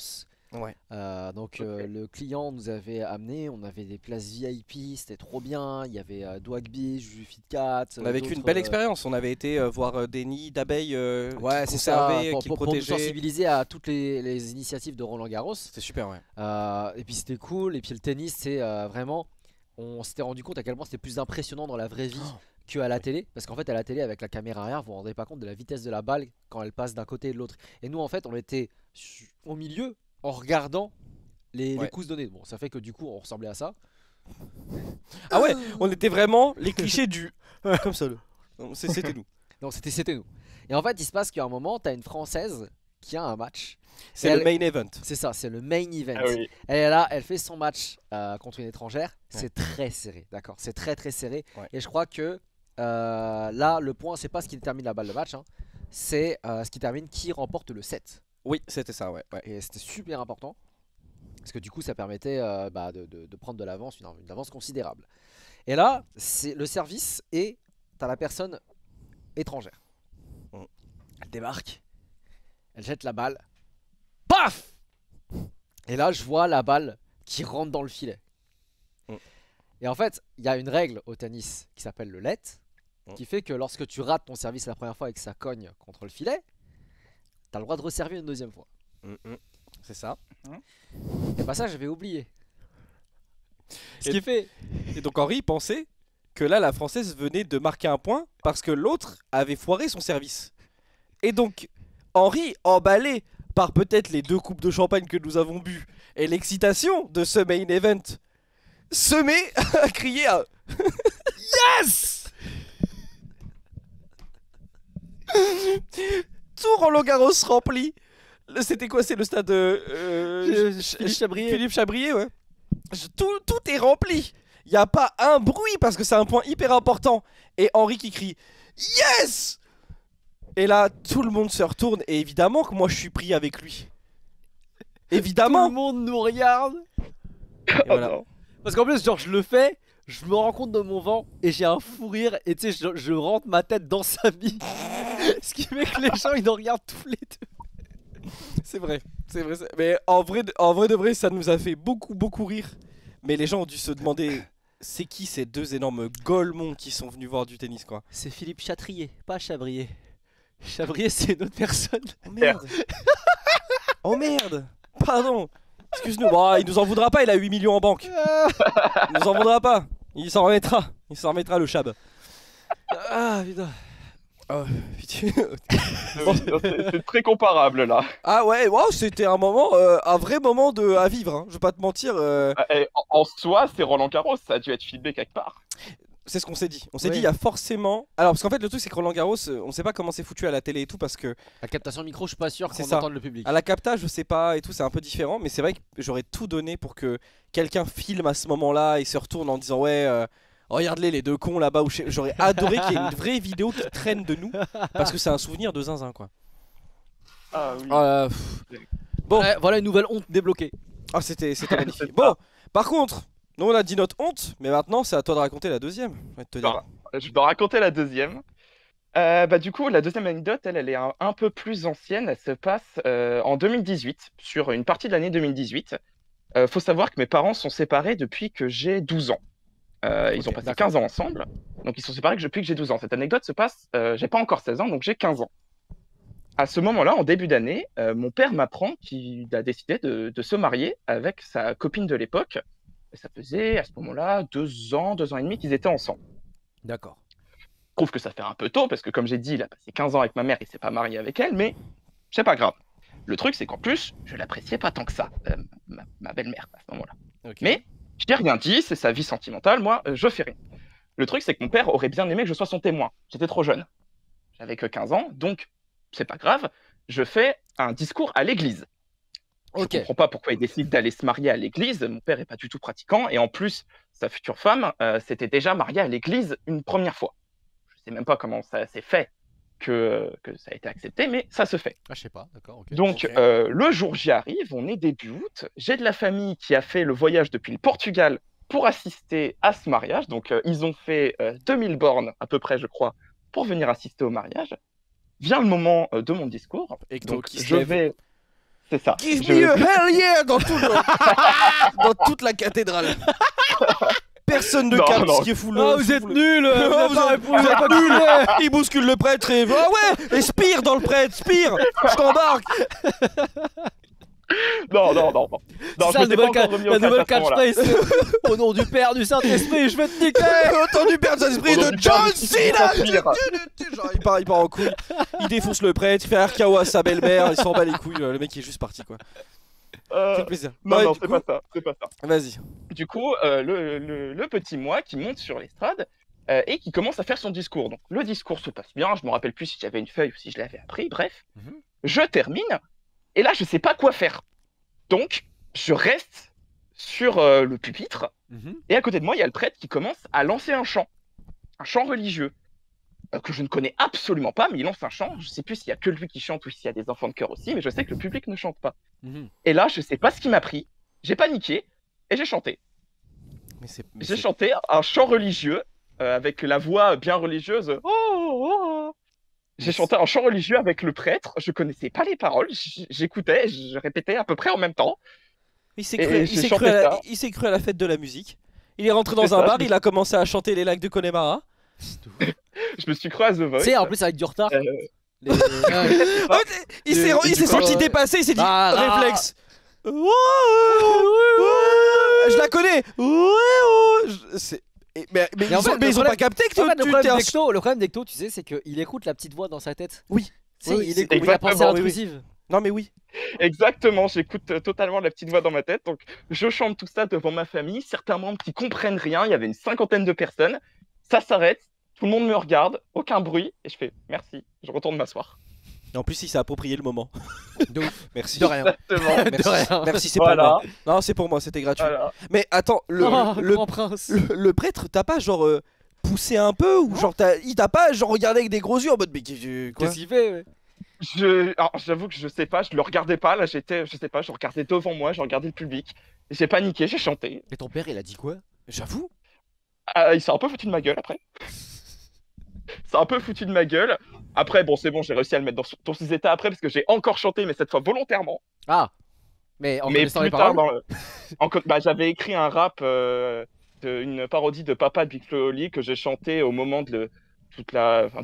Ouais. Le client nous avait amené, on avait des places VIP, c'était trop bien. Il y avait Dwagby, Juju Fitcat. On a vécu une belle expérience. On avait été voir des nids d'abeilles Ouais, qui c'est ça. conservaient, qui Pour nous protégeaient. sensibiliser à toutes les initiatives de Roland Garros. C'était super, ouais. Et puis c'était cool. Et puis le tennis, c'est vraiment. On s'était rendu compte à quel point c'était plus impressionnant dans la vraie vie qu'à la télé. Parce qu'en fait, à la télé, avec la caméra arrière, vous vous rendez pas compte de la vitesse de la balle quand elle passe d'un côté et de l'autre. Et nous, en fait, on était au milieu en regardant les coups donnés. Bon, ça fait que du coup, on ressemblait à ça. Ah ouais, on était vraiment les clichés du. Comme ça, là. Non, c'était nous. Non, c'était nous. Et en fait, il se passe qu'à un moment, t'as une Française qui a un match. C'est Et le main event. C'est ça, c'est le main event. Ah oui. Elle est là, elle fait son match contre une étrangère. C'est très serré, d'accord. C'est très très serré. Ouais. Et je crois que là, le point, c'est pas ce qui détermine la balle de match. C'est ce qui détermine qui remporte le set. Oui, c'était ça, ouais. Et c'était super important. Parce que du coup, ça permettait de prendre de l'avance, une avance considérable. Et là, c'est le service et t'as la personne étrangère. Mm. Elle débarque, elle jette la balle. Paf! Et là, je vois la balle qui rentre dans le filet. Mm. Et en fait, il y a une règle au tennis qui s'appelle le let, qui fait que lorsque tu rates ton service la première fois et que ça cogne contre le filet, t'as le droit de resservir une deuxième fois. C'est ça. Et bah ça, j'avais oublié. Ce Et- qui fait... Et donc Henri pensait que là, la Française venait de marquer un point parce que l'autre avait foiré son service. Et donc, Henri, emballé par peut-être les 2 coupes de champagne que nous avons bu et l'excitation de ce main event, se met à crier un Yes! Tout Roland Garros rempli. C'était quoi? C'est le stade Philippe Chabrier. Philippe Chabrier, ouais. Tout est rempli. Il n'y a pas un bruit parce que c'est un point hyper important. Et Henri qui crie Yes! Et là, tout le monde se retourne. Et évidemment que moi, je suis pris avec lui. Tout Évidemment. le monde nous regarde. Et voilà. Oh non. Parce qu'en plus, genre, je le fais, je me rends compte de mon vent et j'ai un fou rire. Et tu sais, je rentre ma tête dans sa bille. Ce qui fait que les gens, ils nous regardent tous les deux. C'est vrai. C'est vrai. Mais en vrai de vrai, ça nous a fait beaucoup rire. Mais les gens ont dû se demander c'est qui ces 2 énormes golemons qui sont venus voir du tennis, quoi. C'est Philippe Chatrier, pas Chabrier. Chabrier, c'est une autre personne. Oh merde. Oh merde. Pardon. Excuse-nous. Bon, il nous en voudra pas, il a 8 millions en banque. Il nous en voudra pas. Il s'en remettra. Il s'en remettra, le chab. Ah putain. Oh, putain. C'est très comparable là. Ah ouais, wow, c'était un moment, un vrai moment à vivre, hein. Je vais pas te mentir. En soi, c'est Roland Garros, ça a dû être filmé quelque part. C'est ce qu'on s'est dit. On s'est Oui. dit, il y a forcément. Alors, parce qu'en fait, le truc, c'est que Roland Garros, on sait pas comment c'est foutu à la télé et tout, parce que La captation micro, je suis pas sûr C'est qu'on ça. entende le public. à la captage, je sais pas et tout, c'est un peu différent. Mais c'est vrai que j'aurais tout donné pour que quelqu'un filme à ce moment-là et se retourne en disant, ouais. Regarde-les 2 cons là-bas. J'aurais adoré qu'il y ait une vraie vidéo qui traîne de nous. Parce que c'est un souvenir de zinzin, quoi. Ah oui. Bon. Voilà une nouvelle honte débloquée. Ah, c'était magnifique. Bon, par contre, nous on a dit notre honte, mais maintenant c'est à toi de raconter la deuxième. Je vais te dire. Je dois raconter la deuxième. Du coup, la deuxième anecdote, elle est un peu plus ancienne. Elle se passe en 2018, sur une partie de l'année 2018. Faut savoir que mes parents sont séparés depuis que j'ai 12 ans. Ils ont passé d'accord. 15 ans ensemble, donc ils sont séparés depuis que j'ai 12 ans. Cette anecdote se passe, j'ai pas encore 16 ans, donc j'ai 15 ans. À ce moment-là, en début d'année, mon père m'apprend qu'il a décidé de se marier avec sa copine de l'époque. Et ça faisait à ce moment-là 2 ans et demi qu'ils étaient ensemble. D'accord. Je trouve que ça fait un peu tôt, parce que comme j'ai dit, il a passé 15 ans avec ma mère, il s'est pas marié avec elle, mais c'est pas grave. Le truc, c'est qu'en plus, je l'appréciais pas tant que ça, ma belle-mère, à ce moment-là. Ok. Mais je n'ai rien dit, c'est sa vie sentimentale, moi, je fais rien. Le truc, c'est que mon père aurait bien aimé que je sois son témoin. J'étais trop jeune. J'avais que 15 ans, donc c'est pas grave. Je fais un discours à l'église. Je Ok. comprends pas pourquoi il décide d'aller se marier à l'église. Mon père est pas du tout pratiquant, et en plus, sa future femme s'était déjà mariée à l'église une première fois. Je sais même pas comment ça s'est fait que ça a été accepté, mais ça se fait. Ah, je sais pas, d'accord, ok. Donc, Ok. le jour j'y arrive, on est début août. J'ai de la famille qui a fait le voyage depuis le Portugal pour assister à ce mariage. Donc, ils ont fait 2000 bornes, à peu près, je crois, pour venir assister au mariage. Vient le moment de mon discours. Ecto Donc, qui se je lève. vais. C'est ça. Give Je- me a hell yeah dans, dans toute la cathédrale. Personne ne Non, capte non. ce qui est fou. Oh, vous êtes nuls. Oh, Vous avez pas répondu. Vous avez pas nuls. Il bouscule le prêtre et ah ouais, et spire dans le prêtre, spire. Je t'embarque. Non, non, non, non. Non, C'est ça, je m'étais pas encore remis au la catch nouvelle à ce moment-là. catchphrase. Au nom du Père, du Saint-Esprit, je vais te niquer. Entendu perdre son esprit Au nom de du Père, John du Fils et du Cena. Saint-Esprit. Genre, il part en couille. Il défonce le prêtre, il fait RKO à sa belle-mère, il s'en bat les couilles. Le mec il est juste parti quoi. Fait plaisir. Non, Ouais, non, du c'est coup, pas ça, c'est pas ça. vas-y. Du coup, le petit moi qui monte sur l'estrade et qui commence à faire son discours. Donc, le discours se passe bien. Je me rappelle plus si j'avais une feuille ou si je l'avais appris. Bref, je termine et là, je sais pas quoi faire. Donc, je reste sur le pupitre et à côté de moi, il y a le prêtre qui commence à lancer un chant religieux que je ne connais absolument pas, mais il lance un chant. Je sais plus s'il y a que lui qui chante ou s'il y a des enfants de chœur aussi, mais je sais que le public ne chante pas. Et là, je sais pas ce qui m'a pris. J'ai paniqué et j'ai chanté. Mais c'est. J'ai chanté un chant religieux avec la voix bien religieuse. Oh, oh, oh. J'ai chanté un chant religieux avec le prêtre. Je connaissais pas les paroles. J'écoutais, je répétais à peu près en même temps. Il s'est Et cru, j'ai chanté ça. il s'est cru à la fête de la musique. Il est rentré C'est dans un ça, bar, je- il a commencé à chanter les lacs de Connemara. Je me suis cru à The Voice. Tu sais, en plus, avec du retard. Euh, Les- Il s'est du coup, senti dépassé, il s'est dit Ah, ah, réflexe. Je la connais. Mais en fait, ils ont le pas capté que En fait, tu t'es un le problème d'Ecto, tu sais, c'est qu'il écoute la petite voix dans sa tête. Oui. Tu sais, il c'est- écoute la pensée exactement, oui, oui. intrusive. Non mais oui. Exactement, j'écoute totalement la petite voix dans ma tête. Donc, je chante tout ça devant ma famille. Certains membres qui comprennent rien. Il y avait une cinquantaine de personnes. Ça s'arrête. Tout le monde me regarde. Aucun bruit. Et je fais merci. Je retourne m'asseoir. Et en plus il s'est approprié le moment. De ouf. Merci. De rien. Exactement. Merci. De rien. Merci, c'est Voilà. pour moi. Non, c'est pour moi, c'était gratuit. Voilà. Mais attends, Oh, le grand prince. le prêtre, t'as pas genre poussé un peu ou genre il t'a pas genre regardé avec des gros yeux en mode mais quoi? Qu'est-ce qu'il fait ouais. Alors, j'avoue que je sais pas. Je le regardais pas. Là, j'étais, je sais pas. Je regardais devant moi. Je regardais le public. J'ai paniqué. J'ai chanté. Et ton père, il a dit quoi? J'avoue. Il s'est un peu foutu de ma gueule après. C'est un peu foutu de ma gueule. Après, bon, c'est bon. J'ai réussi à le mettre dans ses états après parce que j'ai encore chanté, mais cette fois volontairement. Ah. Mais en Mais connaissant les plus tard, paroles. j'avais écrit un rap, une parodie de Papa de Big Flo et Oli que j'ai chanté au moment de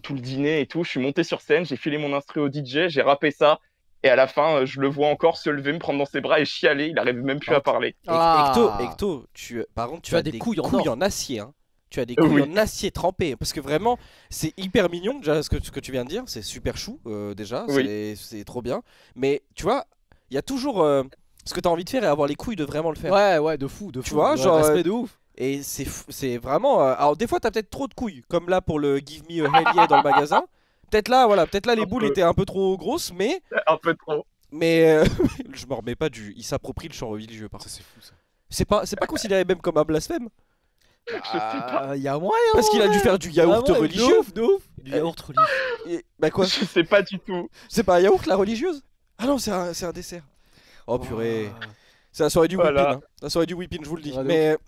tout le dîner et tout. Je suis monté sur scène, j'ai filé mon instru au DJ, j'ai rappé ça. Et à la fin, je le vois encore se lever, me prendre dans ses bras et chialer. Il arrive même plus à parler. Ah. Ecto, par contre, tu as as des des couilles couilles en or. en acier. Hein. Tu as des couilles Oui. en acier trempé. Parce que vraiment, c'est hyper mignon déjà ce que tu viens de dire. C'est super chou déjà. Oui. C'est trop bien. Mais tu vois, il y a toujours ce que tu as envie de faire et avoir les couilles de vraiment le faire. Ouais, ouais, de fou, de fou. Tu vois, Ouais, genre, respect de ouf. Et c'est vraiment. Alors, des fois, t'as peut-être trop de couilles. Comme là pour le Give Me a Hell Yeah dans le magasin. Peut-être là, les Un boules peu. étaient un peu trop grosses. Mais Un peu trop. je me remets pas du. Il s'approprie le chant religieux par contre. C'est fou ça. C'est pas considéré même comme un blasphème. Je sais pas. Il y a moyen. Parce qu'il a dû faire du yaourt Ah ouais, religieux. De ouf, de ouf. Du yaourt religieux. Bah quoi? Je sais pas du tout. C'est pas un yaourt la religieuse? Ah non, c'est un dessert. Oh purée. C'est la soirée du Voilà. whipping. Hein. La soirée du whipping, je vous le dis. Ouais, de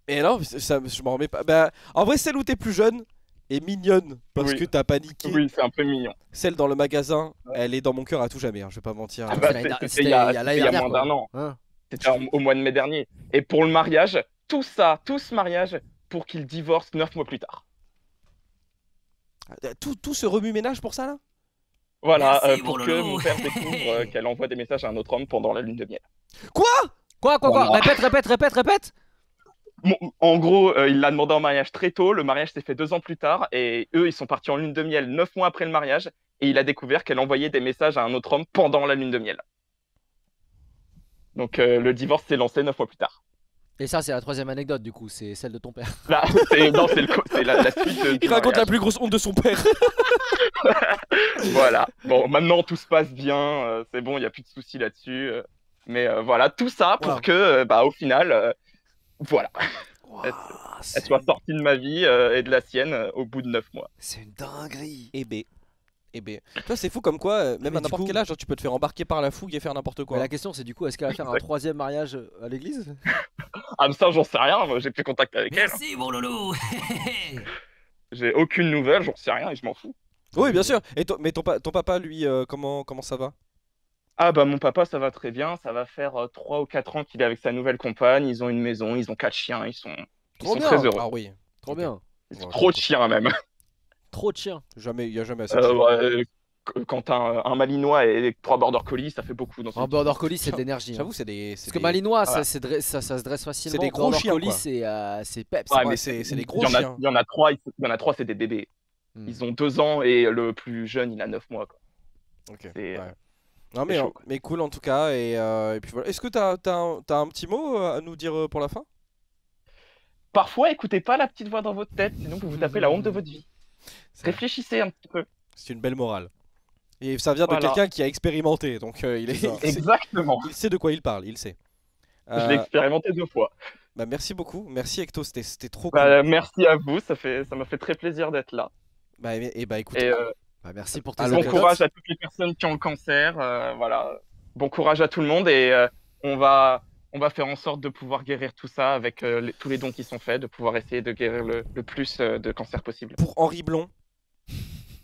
Mais non, ça, je m'en remets pas. Bah, en vrai, celle où t'es plus jeune est mignonne parce Oui. que t'as paniqué. Oui, c'est un peu mignon. Celle dans le magasin, elle est dans mon cœur à tout jamais. Hein, je vais pas mentir. Ah bah, C'était c'était il y a l'année dernière, moins quoi. d'un an. Hein. C'était au mois de mai dernier. Et pour le mariage, tout ce mariage, pour qu'il divorce 9 mois plus tard. Tout ce remue-ménage pour ça là? Voilà, Merci, pour mon que loulou. mon père découvre qu'elle envoie des messages à un autre homme pendant la lune de miel. Quoi? Voilà. Répète. Bon, en gros, il l'a demandé en mariage très tôt. Le mariage s'est fait 2 ans plus tard. Et eux, ils sont partis en lune de miel 9 mois après le mariage. Et il a découvert qu'elle envoyait des messages à un autre homme pendant la lune de miel. Donc le divorce s'est lancé 9 mois plus tard. Et ça, c'est la 3e anecdote, du coup, c'est celle de ton père. Là, c'est la suite du Il raconte la mariage. plus grosse honte de son père. Voilà. Bon, maintenant tout se passe bien. C'est bon, il n'y a plus de soucis là-dessus. Mais voilà, tout ça pour Wow. que, au final, voilà, elle C'est soit sortie de ma vie et de la sienne au bout de 9 mois. une dinguerie. Eh ben. Toi, c'est fou comme quoi, même Mais à du n'importe coup- quel âge, hein, tu peux te faire embarquer par la fougue et faire n'importe quoi. Mais la question, c'est du coup, est-ce qu'elle va faire un 3e mariage à l'église? Ah, mais ça, j'en sais rien. Moi, j'ai plus contact avec elle. Merci, mon loulou. J'ai aucune nouvelle, j'en sais rien et je m'en fous. Oui, bien sûr. Et mais ton papa, lui, comment ça va? Ah, mon papa, ça va très bien. Ça va faire 3 ou 4 ans qu'il est avec sa nouvelle compagne. Ils ont une maison, ils ont 4 chiens. Ils sont Trop bien. très heureux. Ah oui. Trop bien. Trop de chiens, même. Trop de chiens. Jamais, il y a jamais assez. de chiens. Ouais, quand t'as un malinois et 3 border collies, ça fait beaucoup. Dans Un border collie, c'est de l'énergie. hein. J'avoue, c'est des. Parce que malinois, Voilà. ça se dresse facilement. C'est des gros Border chiens, collie, quoi. c'est peps. Ouais, mais c'est des gros il y en a, chiens. il y en a 3, c'est des bébés. Hmm. Ils ont 2 ans et le plus jeune, il a 9 mois. Quoi. Ok. C'est- Ouais. Non mais, c'est chaud, quoi. mais cool en tout cas et puis voilà. Est-ce que t'as un petit mot à nous dire pour la fin? Parfois, écoutez pas la petite voix dans votre tête, sinon vous vous tapez la honte de votre vie. Réfléchissez un petit peu. C'est une belle morale. Et ça vient de Voilà. quelqu'un qui a expérimenté, donc il Exactement. il sait de quoi il parle, il sait. Je l'ai expérimenté 2 fois. Bah merci beaucoup, merci Ecto, c'était trop cool. Merci à vous, ça m'a fait très plaisir d'être là. Bah écoute, Et Bah, merci pour tes Alors, bon anecdotes. courage à toutes les personnes qui ont le cancer. Voilà. Bon courage à tout le monde et on va faire en sorte de pouvoir guérir tout ça avec tous les dons qui sont faits, de pouvoir essayer de guérir le plus de cancer possible. pour Henri Blond,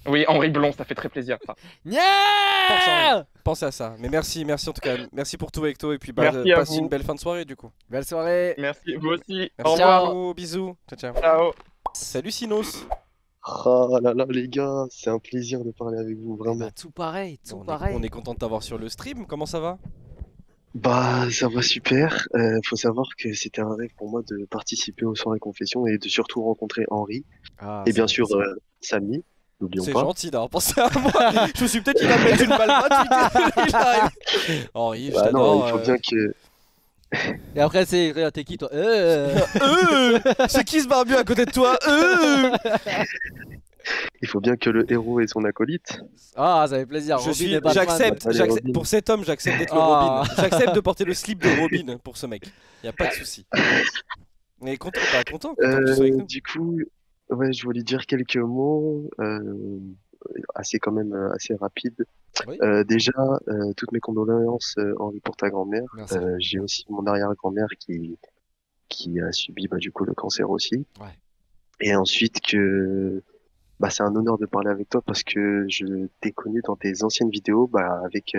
Oui, Henri Blond, ça fait très plaisir ça. Yeah. pensez à ça. Mais merci en tout cas, merci pour tout Ecto et puis Merci à passe vous. une belle fin de soirée du coup. Belle soirée. Merci, vous aussi. Merci Au revoir. à vous, bisous, ciao. Ciao. Salut Sinos. Oh là là, les gars, c'est un plaisir de parler avec vous, vraiment. Bah, tout pareil, tout On pareil. est content de t'avoir sur le stream, comment ça va? Bah, ça va super. Faut savoir que c'était un rêve pour moi de participer aux soirées confession et de surtout rencontrer Henri. Ah, Et ça bien fait sûr, plaisir. Samy, n'oublions C'est pas. gentil d'avoir pensé à moi. Je me suis peut-être dit il va me mettre une balle gratuite. Il arrive. Henri, je Bah non, t'adore. il faut bien que. Et après, c'est t'es qui toi? C'est qui ce barbu à côté de toi? Il faut bien que le héros ait son acolyte. Ah, ça fait plaisir. Robin et Batman. J'accepte, Allez, j'accepte. Robin. Pour cet homme, j'accepte d'être le Ah. Robin. J'accepte de porter le slip de Robin pour ce mec. Y a pas de souci. Mais content que tu sois avec nous. Du coup, ouais, je voulais dire quelques mots, assez quand même assez rapides. Oui. Déjà, toutes mes condoléances, Henri, pour ta grand-mère. Merci. J'ai aussi mon arrière-grand-mère qui a subi du coup le cancer aussi. Ouais. Et ensuite que c'est un honneur de parler avec toi parce que je t'ai connu dans tes anciennes vidéos avec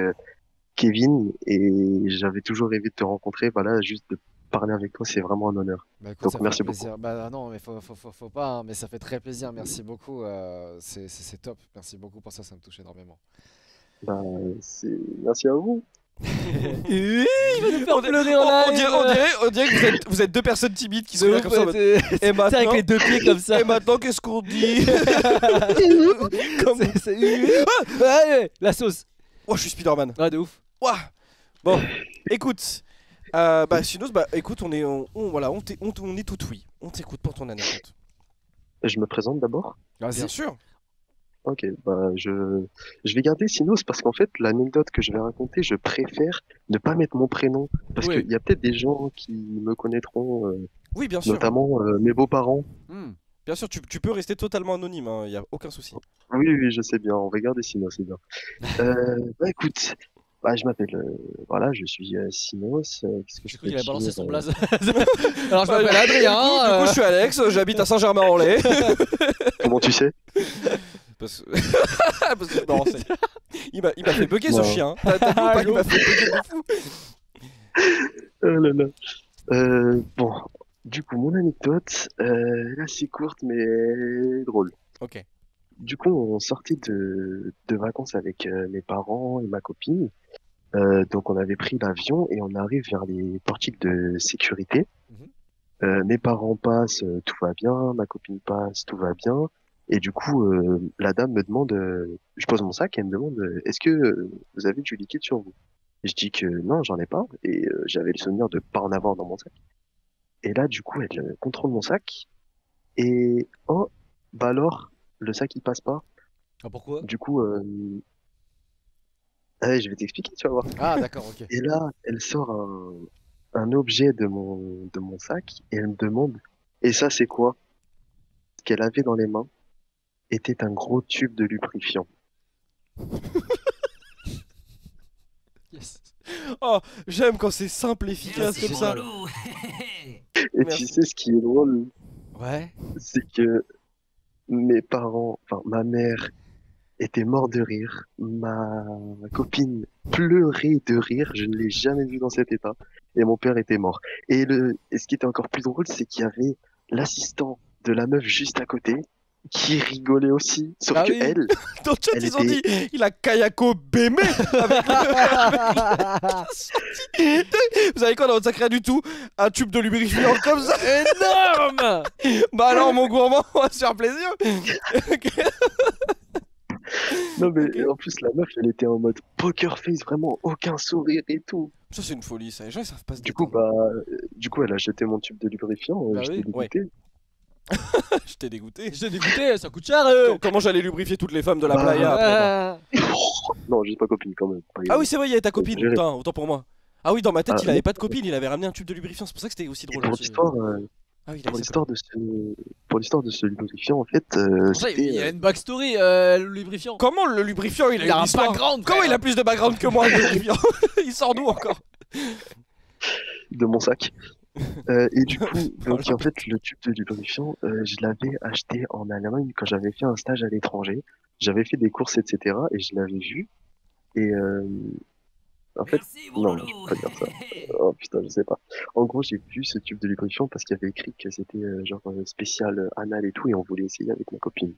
Kevin et j'avais toujours rêvé de te rencontrer. Voilà, juste de parler avec toi, c'est vraiment un honneur. Bah, écoute, Donc, ça fait merci plaisir. Bah non, mais faut pas, hein, mais ça fait très plaisir. Merci beaucoup. C'est top. Merci beaucoup pour ça, ça me touche énormément. Bah, merci à vous. Il va nous faire pleurer en On live. dirait que vous êtes deux personnes timides qui sont là comme ça. en mode, Et T'es maintenant, avec les deux pieds comme ça. et maintenant qu'est-ce qu'on dit? Comme... Allez, la sauce. Oh, je suis Spider-Man. Ah, de ouf. Ouah. Bon, écoute. Sinos, écoute, on est tout oui. On t'écoute pour ton anecdote. Je me présente d'abord. Vas-y. Bien sûr. Ok, je vais garder Sinos parce qu'en fait, l'anecdote que je vais raconter, je préfère ne pas mettre mon prénom parce Oui. qu'il y a peut-être des gens qui me connaîtront, Oui, bien sûr. notamment mes beaux-parents. Hmm. Bien sûr, tu peux rester totalement anonyme, il y a aucun souci. Oui, oui, je sais bien, on va garder Sinos, c'est bien. Écoute, je m'appelle, voilà, je suis Sinos. Qu'est-ce que J'ai je cru peux qu'il allait balancer dire, son blaze. Alors je m'appelle Du Adrien. coup, je suis Alex, j'habite à Saint-Germain-en-Laye. Comment tu sais? Parce que non, il m'a fait bugger ce Non. chien. T'as vu ou pas, il m'a fait bugger de fou. Oh là là. Bon, du coup, mon anecdote, elle est assez courte mais drôle. Ok. Du coup, on sortait de vacances avec mes parents et ma copine. Donc, on avait pris l'avion et on arrive vers les portiques de sécurité. Mhm. Mes parents passent, tout va bien. Ma copine passe, tout va bien. Et du coup, la dame me demande, je pose mon sac et elle me demande, est-ce que vous avez du liquide sur vous? Et je dis que non, j'en ai pas. Et j'avais le souvenir de pas en avoir dans mon sac. Et là, du coup, elle contrôle mon sac. Et oh, bah alors, le sac il passe pas. Ah, pourquoi? Du coup, ouais, je vais t'expliquer, tu vas voir. Ah, d'accord, ok. Et là, elle sort un objet de mon sac et elle me demande, et ça c'est quoi? Ce qu'elle avait dans les mains était un gros tube de lubrifiant. Yes. Oh, j'aime quand c'est simple et efficace C'est comme ça. relou. Et Merci. tu sais ce qui est drôle, Ouais. c'est que mes parents, enfin ma mère était mort de rire, ma copine pleurait de rire, je ne l'ai jamais vu dans cet état, et mon père était mort. Et ce qui était encore plus drôle, c'est qu'il y avait l'assistant de la meuf juste à côté qui rigolait aussi, sauf Ah que oui. elle, Dans le chat, Elle ils ont dit était- il a Kayako Bémé avec Vous avez quoi dans votre sac? Rien du tout. Un tube de lubrifiant comme ça. Énorme. Bah alors, mon gourmand, on va se faire plaisir. non mais en plus la meuf, elle était en mode poker face, vraiment aucun sourire et tout. Ça, c'est une folie, ça. Les gens, ils savent pas se Du coup, détendre. du coup, elle a jeté mon tube de lubrifiant, Bah j'étais oui, ouais. dégoûté. Je t'ai dégoûté. J'ai dégoûté, ça coûte cher. Comment j'allais lubrifier toutes les femmes de la Bah, playa après, moi. Non, juste ma copine quand même. pas Ah oui, c'est vrai, il y avait ta copine. Géré. Putain, autant pour moi. Ah oui, dans ma tête, Ah, il avait non. pas de copine, il avait ramené un tube de lubrifiant. C'est pour ça que c'était aussi Et drôle. pour aussi. l'histoire, Ah oui, il pour avait sa l'histoire pour l'histoire de ce lubrifiant, en fait, Ça, il y c'était a une backstory, le lubrifiant. Comment le lubrifiant il a Il a une un histoire background, Comment frère. il a plus de background que moi le lubrifiant Il sort d'où encore de mon sac. Et du coup, donc en fait, le tube de lubrifiant, je l'avais acheté en Allemagne quand j'avais fait un stage à l'étranger. J'avais fait des courses, etc. Et je l'avais vu. Et en fait, Merci, non, Boulot. je peux pas dire ça. Oh putain, je sais pas. En gros, j'ai vu ce tube de lubrifiant parce qu'il y avait écrit que c'était genre spécial anal et tout, et on voulait essayer avec ma copine.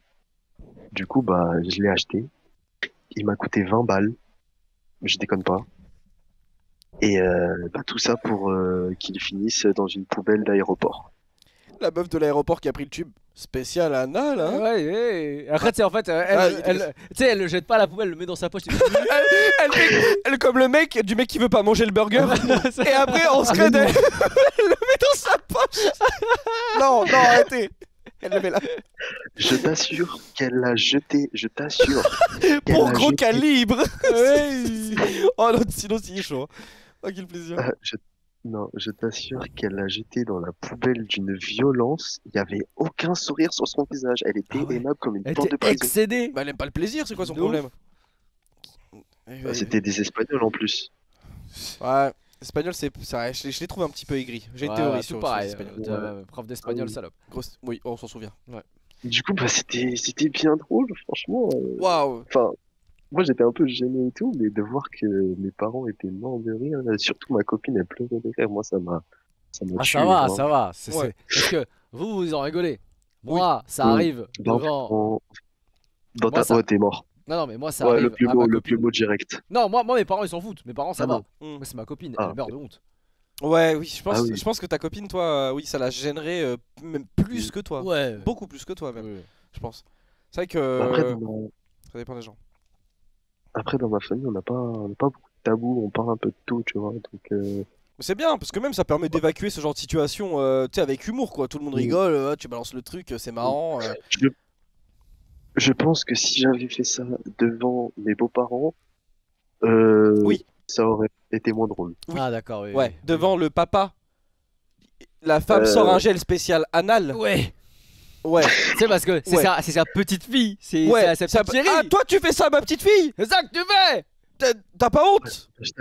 Du coup, bah, je l'ai acheté. Il m'a coûté 20 balles. Je déconne pas. Et bah, tout ça pour qu'il finisse dans une poubelle d'aéroport. La meuf de l'aéroport qui a pris le tube spécial anal, hein Ouais, ouais. Après, tu sais, en fait, Ah, il tu sais, elle le jette pas à la poubelle, elle le met dans sa poche. elle, comme le mec, du mec qui veut pas manger le burger. Et après, en scred, elle le met dans sa poche. Non, non, arrêtez. Elle le met là. Je t'assure qu'elle l'a jeté, je t'assure. qu'elle Pour l'a gros jeté. calibre. Oh non, sinon c'est chaud. Oh quel plaisir. Non, je t'assure qu'elle l'a jeté dans la poubelle d'une violence. Il y avait aucun sourire sur son visage. Elle était Ah ouais. aimable comme une Elle porte de était prison. excédée. Bah elle aime pas le plaisir, c'est quoi son De ouf. problème? C'était des Espagnols en plus. Ouais, l'espagnol c'est ça, je les trouve un petit peu aigris. J'ai une Ouais, théorie ouais, sur tout pareil. l'espagnol. Prof d'espagnol, Ah oui. salope. Oui, on s'en souvient. Du coup, bah, c'était bien drôle, franchement. Waouh. Enfin, moi j'étais un peu gêné et tout, mais de voir que mes parents étaient morts de rire, surtout ma copine, elle pleurait de rire. Moi, ça m'a Ah, tué. ça va, hein. ça va. Ouais. Parce que vous en rigolez. Oui. Moi, ça Oui. arrive Dans, devant. dans Moi, ta... ça- Ouais, t'es mort. Non, mais moi, ça Ouais, arrive le plus à beau, ma le copine. plus beau direct. Non, moi, mes parents, ils s'en foutent. Mes parents, ça Ah va. non. Moi, c'est ma copine, Ah, elle meurt de honte. Ouais, oui, je pense, Ah oui. je pense que ta copine, toi, oui, ça la gênerait même plus que toi. Ouais. Beaucoup plus que toi même, Ouais. je pense. C'est vrai que Après, ça dépend des gens. dans ma famille, on n'a pas beaucoup de tabous, on parle un peu de tout, tu vois. Donc, Mais c'est bien parce que même ça permet d'évacuer ce genre de situation, tu sais, avec humour quoi. Tout le monde Oui. rigole, tu balances le truc, c'est marrant. je pense que si j'avais fait ça devant mes beaux-parents, Oui. ça aurait été moins drôle. Oui. Ah, d'accord, oui. Ouais, oui. devant le papa, la femme sort un gel spécial anal. Ouais. Ouais, C'est parce que c'est Ouais. sa petite fille. C'est ouais. sa ça- petite chérie. Ah, toi tu fais ça, ma petite fille? C'est ça que tu fais. T'as pas honte? Je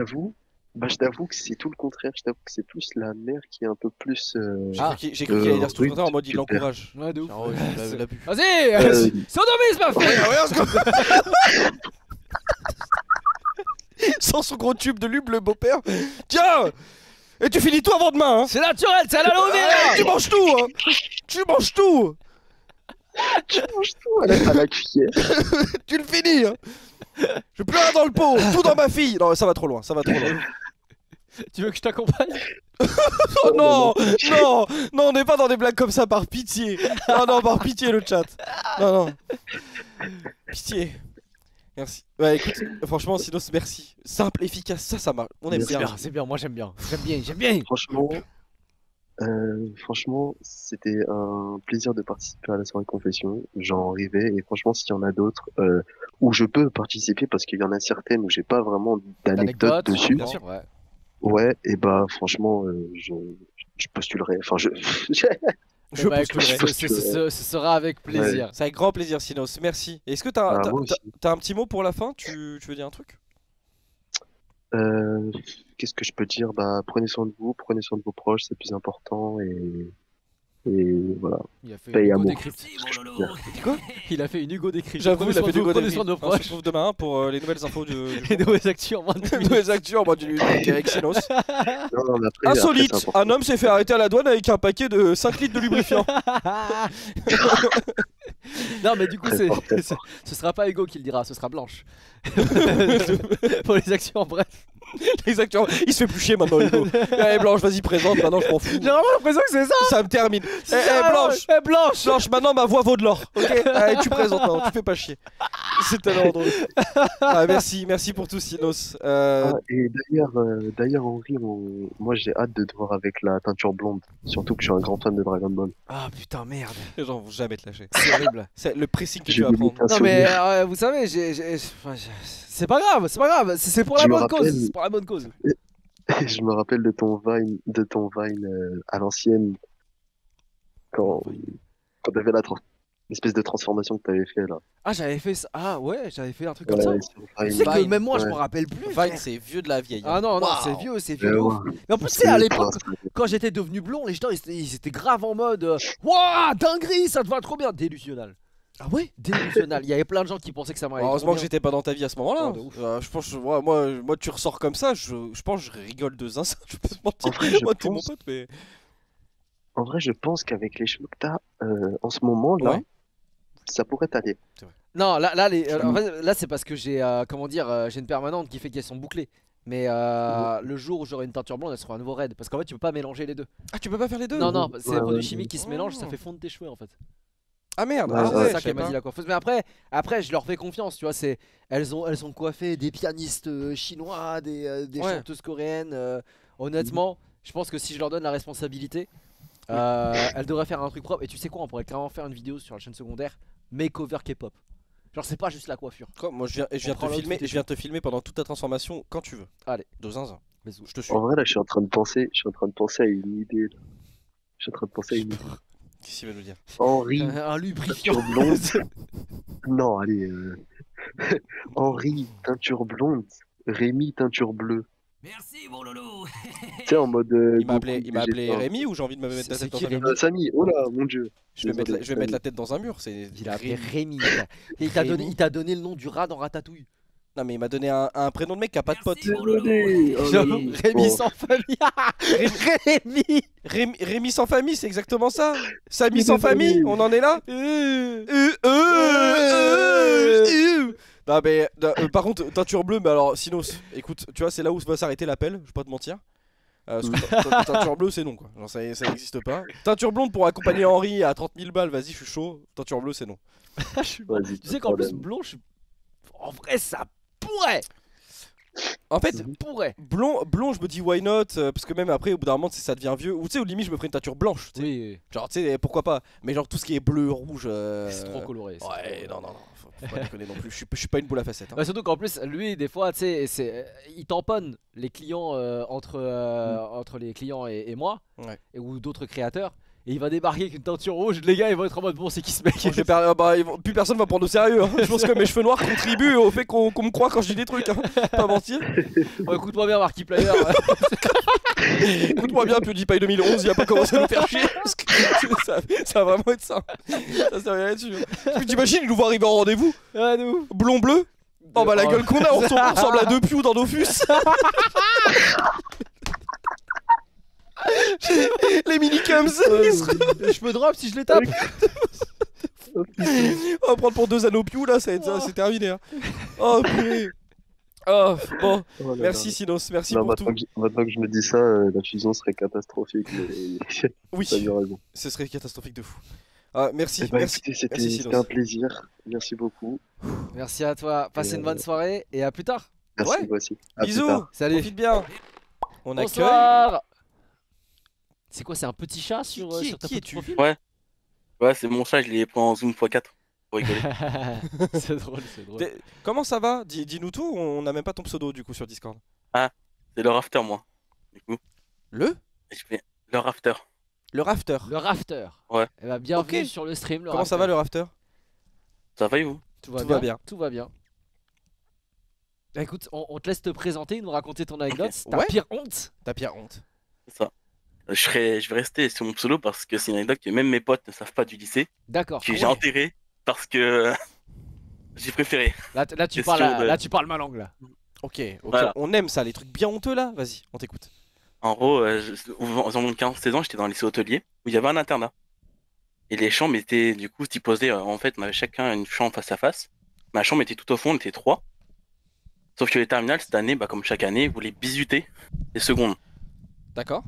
t'avoue que c'est tout le contraire. Je t'avoue que c'est plus la mère qui est un peu plus. J'ai cru qu'il allait dire ce truc oui, en mode il super. l'encourage. Ouais, de ouf. Genre, ouais, l'abus. Vas-y, Euh, sodomise ma fille. Sans son gros tube de lube, le beau-père. Tiens! Et tu finis tout avant demain, hein. C'est naturel, c'est à la levée Ah, tu manges tout, hein. Tu manges tout. Tu manges tout à la cuillère. Tu le finis, hein. Je plus rien dans le pot, tout dans ma fille. Non, ça va trop loin, ça va trop loin. Tu veux que je t'accompagne? Oh non, non, non, on n'est pas dans des blagues comme ça, par pitié. Non, non, par pitié le chat. Non, non. Pitié. Merci. Ouais, écoute, franchement, Sinos, merci. Simple, efficace, ça marche. On aime bien. C'est bien, moi j'aime bien. J'aime bien. Franchement, c'était un plaisir de participer à la soirée confession. J'en rêvais et franchement, s'il y en a d'autres où je peux participer, parce qu'il y en a certaines où j'ai pas vraiment d'anecdotes dessus. Bien sûr, ouais. Ouais, et bah franchement, je postulerai. Enfin, Je Bah, écoute, postulerai. ce sera avec plaisir. C'est avec grand plaisir, Sinos. Merci. Est-ce que Ah, moi aussi. t'as un petit mot pour la fin? Tu veux dire un truc? Qu'est-ce que je peux dire? Bah, prenez soin de vous, prenez soin de vos proches, c'est le plus important et voilà. Il a fait Paix et une Hugo amour. décrypte. Quoi? Il a fait une Hugo décrypte. J'avoue, il a fait du go Prenez soin de nos On se proches. retrouve demain pour les nouvelles infos du Les nouvelles actus en moins de 10 Les minutes. nouvelles actus en mode du avec Sinos. Non, mais après, Insolite, c'est important. un homme s'est fait arrêter à la douane avec un paquet de 5 litres de lubrifiant. Non mais du coup Très fort, très fort. ce sera pas Hugo qui le dira, ce sera Blanche. Pour les actions en bref. Exactement, il se fait plus chier maintenant Hugo. Eh Blanche, vas-y présente, maintenant je m'en fous. J'ai vraiment l'impression que c'est ça. Ça me termine. Blanche, Blanche. Blanche, maintenant ma voix vaut de l'or, ok. Allez, tu présentes maintenant, tu fais pas chier. C'est tellement drôle. Ah, merci pour tout Sinos. Et d'ailleurs, Henri, moi j'ai hâte de te voir avec la teinture blonde. Surtout que je suis un grand fan de Dragon Ball. Ah putain merde. Les gens vont jamais te lâcher. C'est horrible. C'est le pressing que J'ai tu vas voulu prendre. Non mais vous savez, c'est pas grave, c'est pour la Je me bonne rappelle- cause. C'est pour la bonne cause. Je me rappelle de ton Vine à l'ancienne quand t'avais l'espèce de transformation que t'avais fait là. Ah j'avais fait ça. Ah ouais, j'avais fait un truc comme ça. Ouais, sur Tu Vine. sais que Vine, même moi je ouais. m'en rappelle plus. Vine, frère. c'est vieux de la vieille. Ah non, Waouh. c'est vieux de ouf. Ouais. Mais en plus, tu sais, à l'époque, C'est- quand j'étais devenu blond, les gens ils étaient grave en mode Wouah, dinguerie, ça te va trop bien. Délusionnal. Ah ouais? Délusionnal. Il y avait plein de gens qui pensaient que ça m'allait. Heureusement que j'étais pas dans ta vie à ce moment-là. Oh, de ouf. Je pense, moi, tu ressors comme ça, je pense que je rigole de zinzin. Je peux pas te mentir. En vrai, je Moi, t'es mon pense- pote, mais. En vrai, je pense qu'avec les cheveux que t'as en ce moment là, Ouais. ça pourrait t'aller. Non, là, en fait, là c'est parce que j'ai j'ai une permanente qui fait qu'elles sont bouclées. Mais le jour où j'aurai une teinture blonde, elle sera un nouveau raid. Parce qu'en fait, tu peux pas mélanger les deux. Ah, tu peux pas faire les deux? Non, non, c'est Ouais, des produits ouais. chimiques qui se mélangent, ça fait fondre tes cheveux en fait. Ah merde, Ouais, ah C'est ouais, ça je sais qu'elle m'a pas. dit la coiffeuse. Mais après, je leur fais confiance, tu vois. Elles ont coiffé des pianistes chinois, des Ouais. chanteuses coréennes. Honnêtement, je pense que si je leur donne la responsabilité, elles devraient faire un truc propre. Et tu sais quoi, on pourrait carrément faire une vidéo sur la chaîne secondaire makeover K-pop. Genre, c'est pas juste la coiffure. Quoi, moi, je viens On prend l'autre je viens te filmer pendant toute ta transformation quand tu veux. Allez. De zinzin. Bisous. Je te suis. En vrai, là, je suis en train de penser à une idée. Là. Je suis en train de penser à une idée. Qu'est-ce qu'il va nous dire? Henri, Un lubrifiant. teinture blonde. Non, allez. Henri, teinture blonde. Rémi, teinture bleue. Merci mon loulou. Tu sais, en mode. Il m'a appelé Végétarien. Rémi ou j'ai envie de me mettre la C'est tête dans qui, un mur? Rémi Samy, oh là, mon dieu. Je vais Désolé, mettre la tête dans un mur. Il a appelé Rémi. Et il t'a donné le nom du rat dans Ratatouille. Non, mais il m'a donné un prénom de mec qui a pas de pote. Merci, mon loulou. Désolé. Oh là Genre, là. Rémi Bon. sans famille. Rémi. Rémi sans famille, c'est exactement ça. Samy sans famille, on en est là. Non mais par contre teinture bleue, mais alors Sinos, écoute, tu vois c'est là où va s'arrêter l'appel, je vais pas te mentir. Parce que teinture bleue c'est non quoi, genre ça n'existe pas. Teinture blonde pour accompagner Henri à 30 000 balles, vas-y je suis chaud. Teinture bleue c'est non. Vas-y, Tu sais pas qu'en de plus, problème. blond, en vrai, ça pourrait. En fait Pourrait. blond je me dis why not, parce que même après au bout d'un moment ça devient vieux. Ou tu sais au limite je me ferais une teinture blanche, tu sais. Oui, Genre tu sais pourquoi pas. Mais genre tout ce qui est bleu, rouge. c'est trop coloré. c'est trop Ouais coloré. non, faut pas déconner non plus, je suis pas une boule à facettes. Hein. Bah, surtout qu'en plus, lui, des fois, tu sais, il tamponne les clients entre les clients et moi, Ouais. ou d'autres créateurs. Et il va débarquer avec une teinture rouge, les gars ils vont être en mode bon c'est qui ce mec. Plus personne va prendre au sérieux. Hein. Je pense que mes cheveux noirs contribuent au fait qu'on me croit quand je dis des trucs. Hein. Pas mentir. Bon, écoute-moi bien Markiplier. Écoute-moi bien, PewDiePie 2011, il a pas commencé à nous faire chier. Parce que ça va vraiment être ça. Ça va là-dessus. Hein. T'imagines, il nous voit arriver en rendez-vous. Ah nous. Blond bleu. Oh bah la gueule qu'on a, on ressemble à deux Pew dans Dofus. Les minicums. Je me drop si je les tape. On va prendre pour 2 Anopiou là, c'est terminé. Hein. Oh purée. Oh bon, Oh là merci là. Sinos, merci Non, pour tout. maintenant que je me dis ça, la fusion serait catastrophique. Mais... T'as Oui, eu raison. ce serait catastrophique de fou. Ah, merci, Eh ben, merci. écoutez, c'était Merci, c'était Sinos. un plaisir. Merci beaucoup. Merci à toi. Passez une bonne soirée et à plus tard. Merci, Ouais. vous aussi. À plus Bisous, tard. Salut. profite bien. On accueille. Bonsoir. C'est quoi, c'est un petit chat sur, Qui- sur ta qui photo de es-tu profil? Ouais. Ouais, c'est mon chat, je l'ai pris en zoom x4 pour rigoler. C'est drôle, c'est drôle. Comment ça va? Dis-nous tout, on n'a même pas ton pseudo du coup sur Discord. C'est le rafter, moi. Du coup, Le je fais le rafter. Le rafter. Le rafter. Ouais. Eh ben, bienvenue Ok. sur le stream. Le Comment ça va le rafter? Ça va et vous? Tout va Tout bien. va bien. Tout va bien. Bah, écoute, on te laisse te présenter, nous raconter ton anecdote. Ok. Ta Ouais. pire honte. T'as pire honte. C'est ça. Je vais rester sur mon pseudo parce que c'est une anecdote que même mes potes ne savent pas du lycée. D'accord. Que Ah j'ai ouais. enterré parce que j'ai préféré. Là, tu question parles, de- là, tu parles ma langue là. Ok, Voilà. on aime ça, les trucs bien honteux là. Vas-y, on t'écoute. En gros, en mon 15-16 ans, j'étais dans le lycée hôtelier où il y avait un internat. Et les chambres étaient du coup disposées, en fait, on avait chacun une chambre face à face. Ma chambre était tout au fond, on était 3. Sauf que les terminales, cette année, bah, comme chaque année, voulaient bisuter les secondes. D'accord.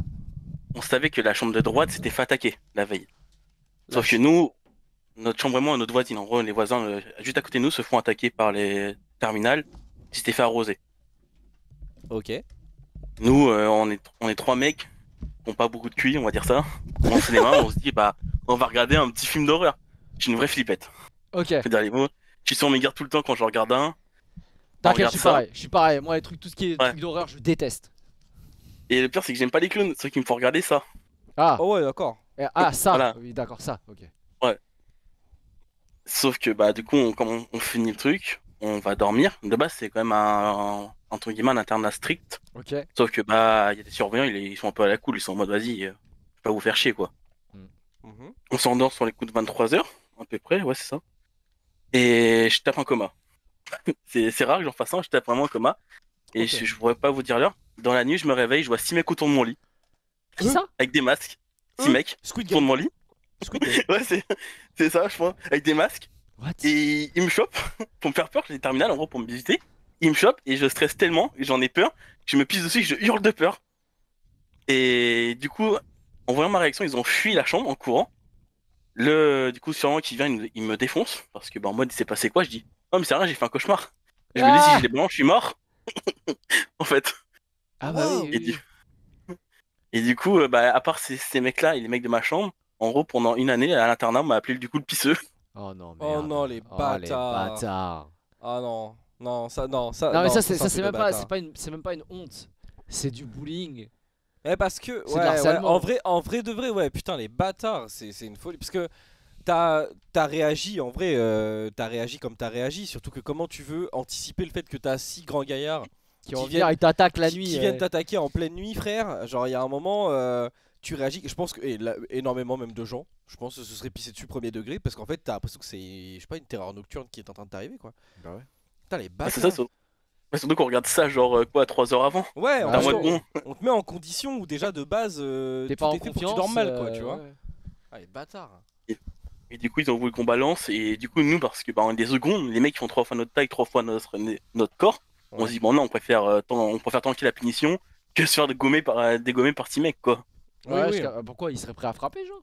On savait que la chambre de droite s'était fait attaquer la veille. Sauf que nous, notre chambre et moi, notre voisine, en gros, les voisins juste à côté de nous se font attaquer par les terminales qui s'étaient fait arroser. Ok. Nous, on est 3 mecs qui n'ont pas beaucoup de QI, on va dire ça. On se les mains, on se dit, bah, on va regarder un petit film d'horreur. Je suis une vraie flippette. Ok. Je veux dire les mots. Je suis sur mes gardes tout le temps quand je regarde un. T'inquiète, regarde je suis ça. pareil. Je suis pareil. Moi, les trucs, tout ce qui est Ouais. trucs d'horreur, je déteste. Et le pire, c'est que j'aime pas les clowns, ceux qui me font regarder ça. Ah. Oh ouais, d'accord. Ah, ça. Voilà. Oui, d'accord, ça. Ok. Sauf que, bah, du coup, quand on finit le truc, on va dormir. De base, c'est quand même entre guillemets, un internat strict. Ok. Sauf que, bah, il y a des surveillants, ils sont un peu à la cool, ils sont en mode, vas-y, je vais pas vous faire chier, quoi. Mhm. On s'endort sur les coups de 23h, à peu près, ouais, c'est ça. Et je tape un coma. c'est rare que j'en fasse un, je tape vraiment un coma. Et Ok. je pourrais pas vous dire l'heure. Dans la nuit, je me réveille, je vois 6 mecs autour de mon lit, Qui ça? avec des masques. 6 mecs Squid autour de Game. mon lit. Squid Game. Ouais, c'est ça, je crois, avec des masques. What? Et ils me chopent pour me faire peur, j'ai des terminales en gros pour me visiter. Ils me chopent et je stresse tellement, et j'en ai peur, que je me pisse dessus et que je hurle de peur. Et du coup, en voyant ma réaction, ils ont fui la chambre en courant. Du coup, sûrement qui vient, il me défonce, parce que bah, en mode il s'est passé quoi, je dis, oh mais c'est rien, j'ai fait un cauchemar. Je me dis, si j'ai des blancs, je suis mort. En fait. Ah bah Wow. oui, Et oui, du, oui. et du coup, bah, à part ces mecs-là et les mecs de ma chambre, en gros, pendant une année, à l'internat, on m'a appelé du coup le pisseux. Oh non, Oh merde. non, les Oh, les bâtards. bâtards. Ah non, non, ça. Non, mais ça, c'est un c'est truc de même pas, bâtard. c'est même pas une honte. C'est du bullying. Parce que, C'est de ouais, l'harcèlement. en vrai de vrai, ouais, putain, les bâtards, c'est une folie. Parce que t'as réagi, en vrai, t'as réagi comme t'as réagi. Surtout que comment tu veux anticiper le fait que t'as 6 grands gaillards Qui vont viennent- venir, ils t'attaquent la qui nuit. viennent t'attaquer en pleine nuit, frère. Genre, il y a un moment, tu réagis. Je pense que, et là, énormément même de gens, je pense que ce serait pissé dessus premier degré. Parce qu'en fait, t'as l'impression que c'est, je sais pas, une terreur nocturne qui est en train de t'arriver, quoi. Bah ouais. Putain, les Bah, bâtards. c'est ça, surtout qu'on regarde ça, genre, quoi, 3 heures avant. Ouais, Ah, T'es en ouais. mode bon. on te met en condition où déjà de base, T'es tout pas en est fait pour que confiance. tu dormes mal, quoi, tu vois. ouais. Ah, les bâtards. Et du coup, ils ont voulu qu'on balance. Et du coup, nous, parce que bah, on est des secondes, les mecs qui font 3 fois notre taille, 3 fois notre corps, on Ouais. se dit, bon, non, on préfère tanker la punition que se faire dégommer par 6 mecs, quoi. Ouais, Oui, oui. pourquoi il serait prêt à frapper, genre?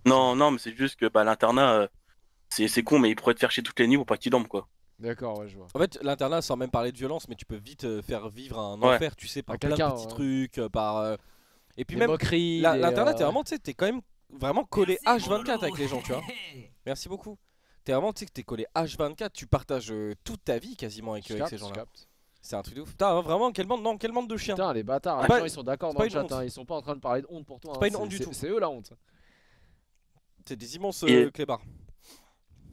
Non, non, mais c'est juste que bah, l'internat, c'est con, mais ils pourraient te faire chier toutes les nuits pour pas que tu dormes, quoi. D'accord, ouais, je vois. En fait, l'internat, sans même parler de violence, mais tu peux vite faire vivre un Ouais. enfer, tu sais, par À plein de quelqu'un, petits ouais. trucs, et puis Des même moqueries. l'internat, t'es vraiment, tu sais, t'es quand même vraiment collé H24 avec les gens, tu vois. Merci beaucoup. T'es vraiment, tu sais, que t'es collé H24, tu partages toute ta vie quasiment avec, avec ces gens-là. C'est un truc de ouf. Putain, vraiment, quelle bande de chiens. Putain, les bâtards, C'est les pas- gens ils sont d'accord c'est dans pas le une chat, honte. hein, ils sont pas en train de parler de honte pour toi. C'est hein, pas une honte du tout. C'est eux la honte. C'est des immenses Et- clébards.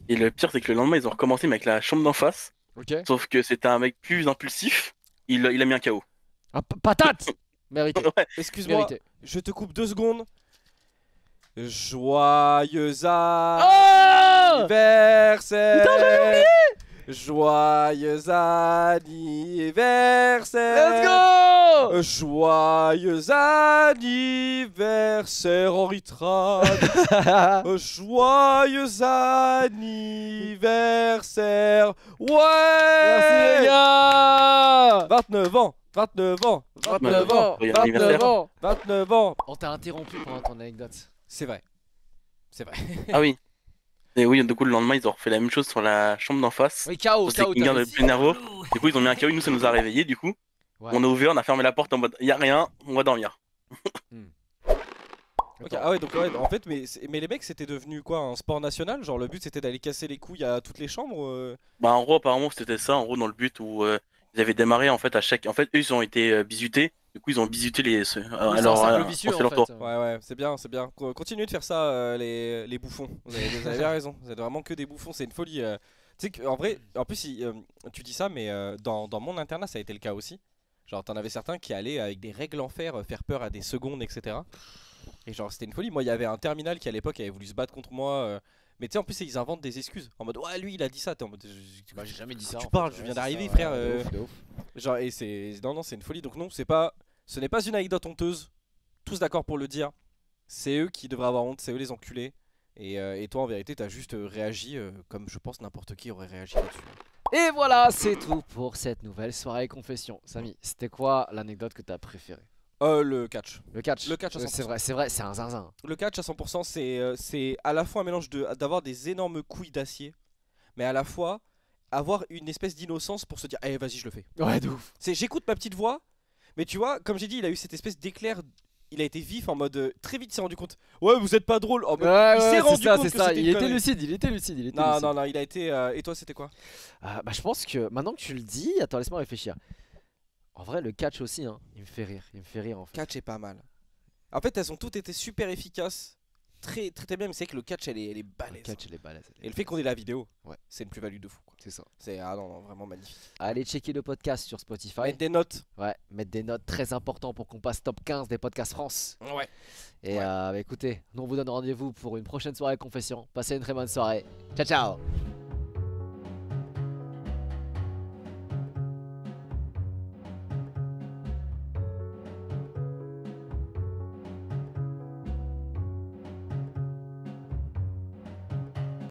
Et le pire, c'est que le lendemain, ils ont recommencé, mais avec la chambre d'en face. Ok. Sauf que c'était un mec plus impulsif. Il a mis un KO. Ah, patate. Mérité. Ouais. Excuse-moi, Mérité. je te coupe 2 secondes. Joyeux Oh anniversaire. Joyeux anniversaire. Let's go. Joyeux anniversaire Henri Trad. Joyeux anniversaire. Merci les Ouais. gars. 29 ans. 29 ans. 29 ans. Joyeux anniversaire. 29 ans. On t'a interrompu pendant ton anecdote. C'est vrai. C'est vrai. Ah oui. Et oui, du coup, le lendemain, ils ont refait la même chose sur la chambre d'en face. Oui, KO, C'est KO, Kingar t'avais le dit. plus nerveux. Du coup, ils ont mis un KO, nous, ça nous a réveillés, du coup. Ouais. On a ouvert, on a fermé la porte en mode y'a rien, on va dormir. Ok, ah ouais, donc ouais, en fait, mais les mecs, c'était devenu quoi, un sport national? Genre, le but c'était d'aller casser les couilles à toutes les chambres Bah, en gros, apparemment, c'était ça, en gros, dans le but où ils avaient démarré en fait à chaque. En fait, eux, ils ont été bisutés. Du coup, ils ont bisuté les. Oui, Alors, c'est un cercle vicieux c'est en leur tour. fait. Ouais, ouais, c'est bien, c'est bien. Continuez de faire ça, les bouffons. Vous avez bien raison. Vous êtes vraiment que des bouffons, c'est une folie. Tu sais qu'en vrai, en plus, tu dis ça, mais dans mon internat, ça a été le cas aussi. Genre, t'en avais certains qui allaient avec des règles en fer, faire peur à des secondes, etc. Et genre, c'était une folie. Moi, il y avait un terminal qui à l'époque avait voulu se battre contre moi. Mais tu sais, en plus, ils inventent des excuses. En mode, ouais, lui, il a dit ça. T'es en mode, Bah, j'ai jamais dit ça. tu en parles, fait. je viens Ouais, d'arriver, c'est ça, frère. ouais, de ouf. Genre, et c'est. Non, non, c'est une folie. Donc, non, c'est pas. Ce n'est pas une anecdote honteuse. Tous d'accord pour le dire. C'est eux qui devraient avoir honte, c'est eux les enculés. Et toi, en vérité, t'as juste réagi comme je pense n'importe qui aurait réagi là-dessus. Et voilà, c'est tout pour cette nouvelle soirée confession. Samy, c'était quoi l'anecdote que t'as préférée? Le catch. Le catch. Le catch à 100%. C'est vrai, c'est un zinzin. Le catch à 100%, c'est à la fois un mélange d'avoir des énormes couilles d'acier, mais à la fois avoir une espèce d'innocence pour se dire, eh vas-y, je le fais. Ouais, de ouf. J'écoute ma petite voix, mais tu vois, comme j'ai dit, il a eu cette espèce d'éclair. Il a été vif en mode très vite, il s'est rendu compte. Ouais, vous êtes pas drôle. En mode, il s'est rendu compte que c'était Il une était connerie. lucide, il était lucide, il était Non, lucide. non, non, il a été. Et toi, c'était quoi? Bah, je pense que maintenant que tu le dis, attends, laisse-moi réfléchir. En vrai, le catch aussi, hein, il me fait rire en fait. Catch est pas mal. En fait, elles ont toutes été super efficaces. Très bien, mais c'est vrai que le catch, elle est Le balèze. catch, il est balèze. Et le fait qu'on ait la vidéo, Ouais. c'est une plus-value de fou. Quoi. C'est ça. Ah non, non, vraiment magnifique. Allez checker le podcast sur Spotify. Mettre des notes. Ouais, mettre des notes très importantes pour qu'on passe top 15 des podcasts France. Ouais. Et bah, écoutez, nous on vous donne rendez-vous pour une prochaine soirée confession. Passez une très bonne soirée. Ciao ciao.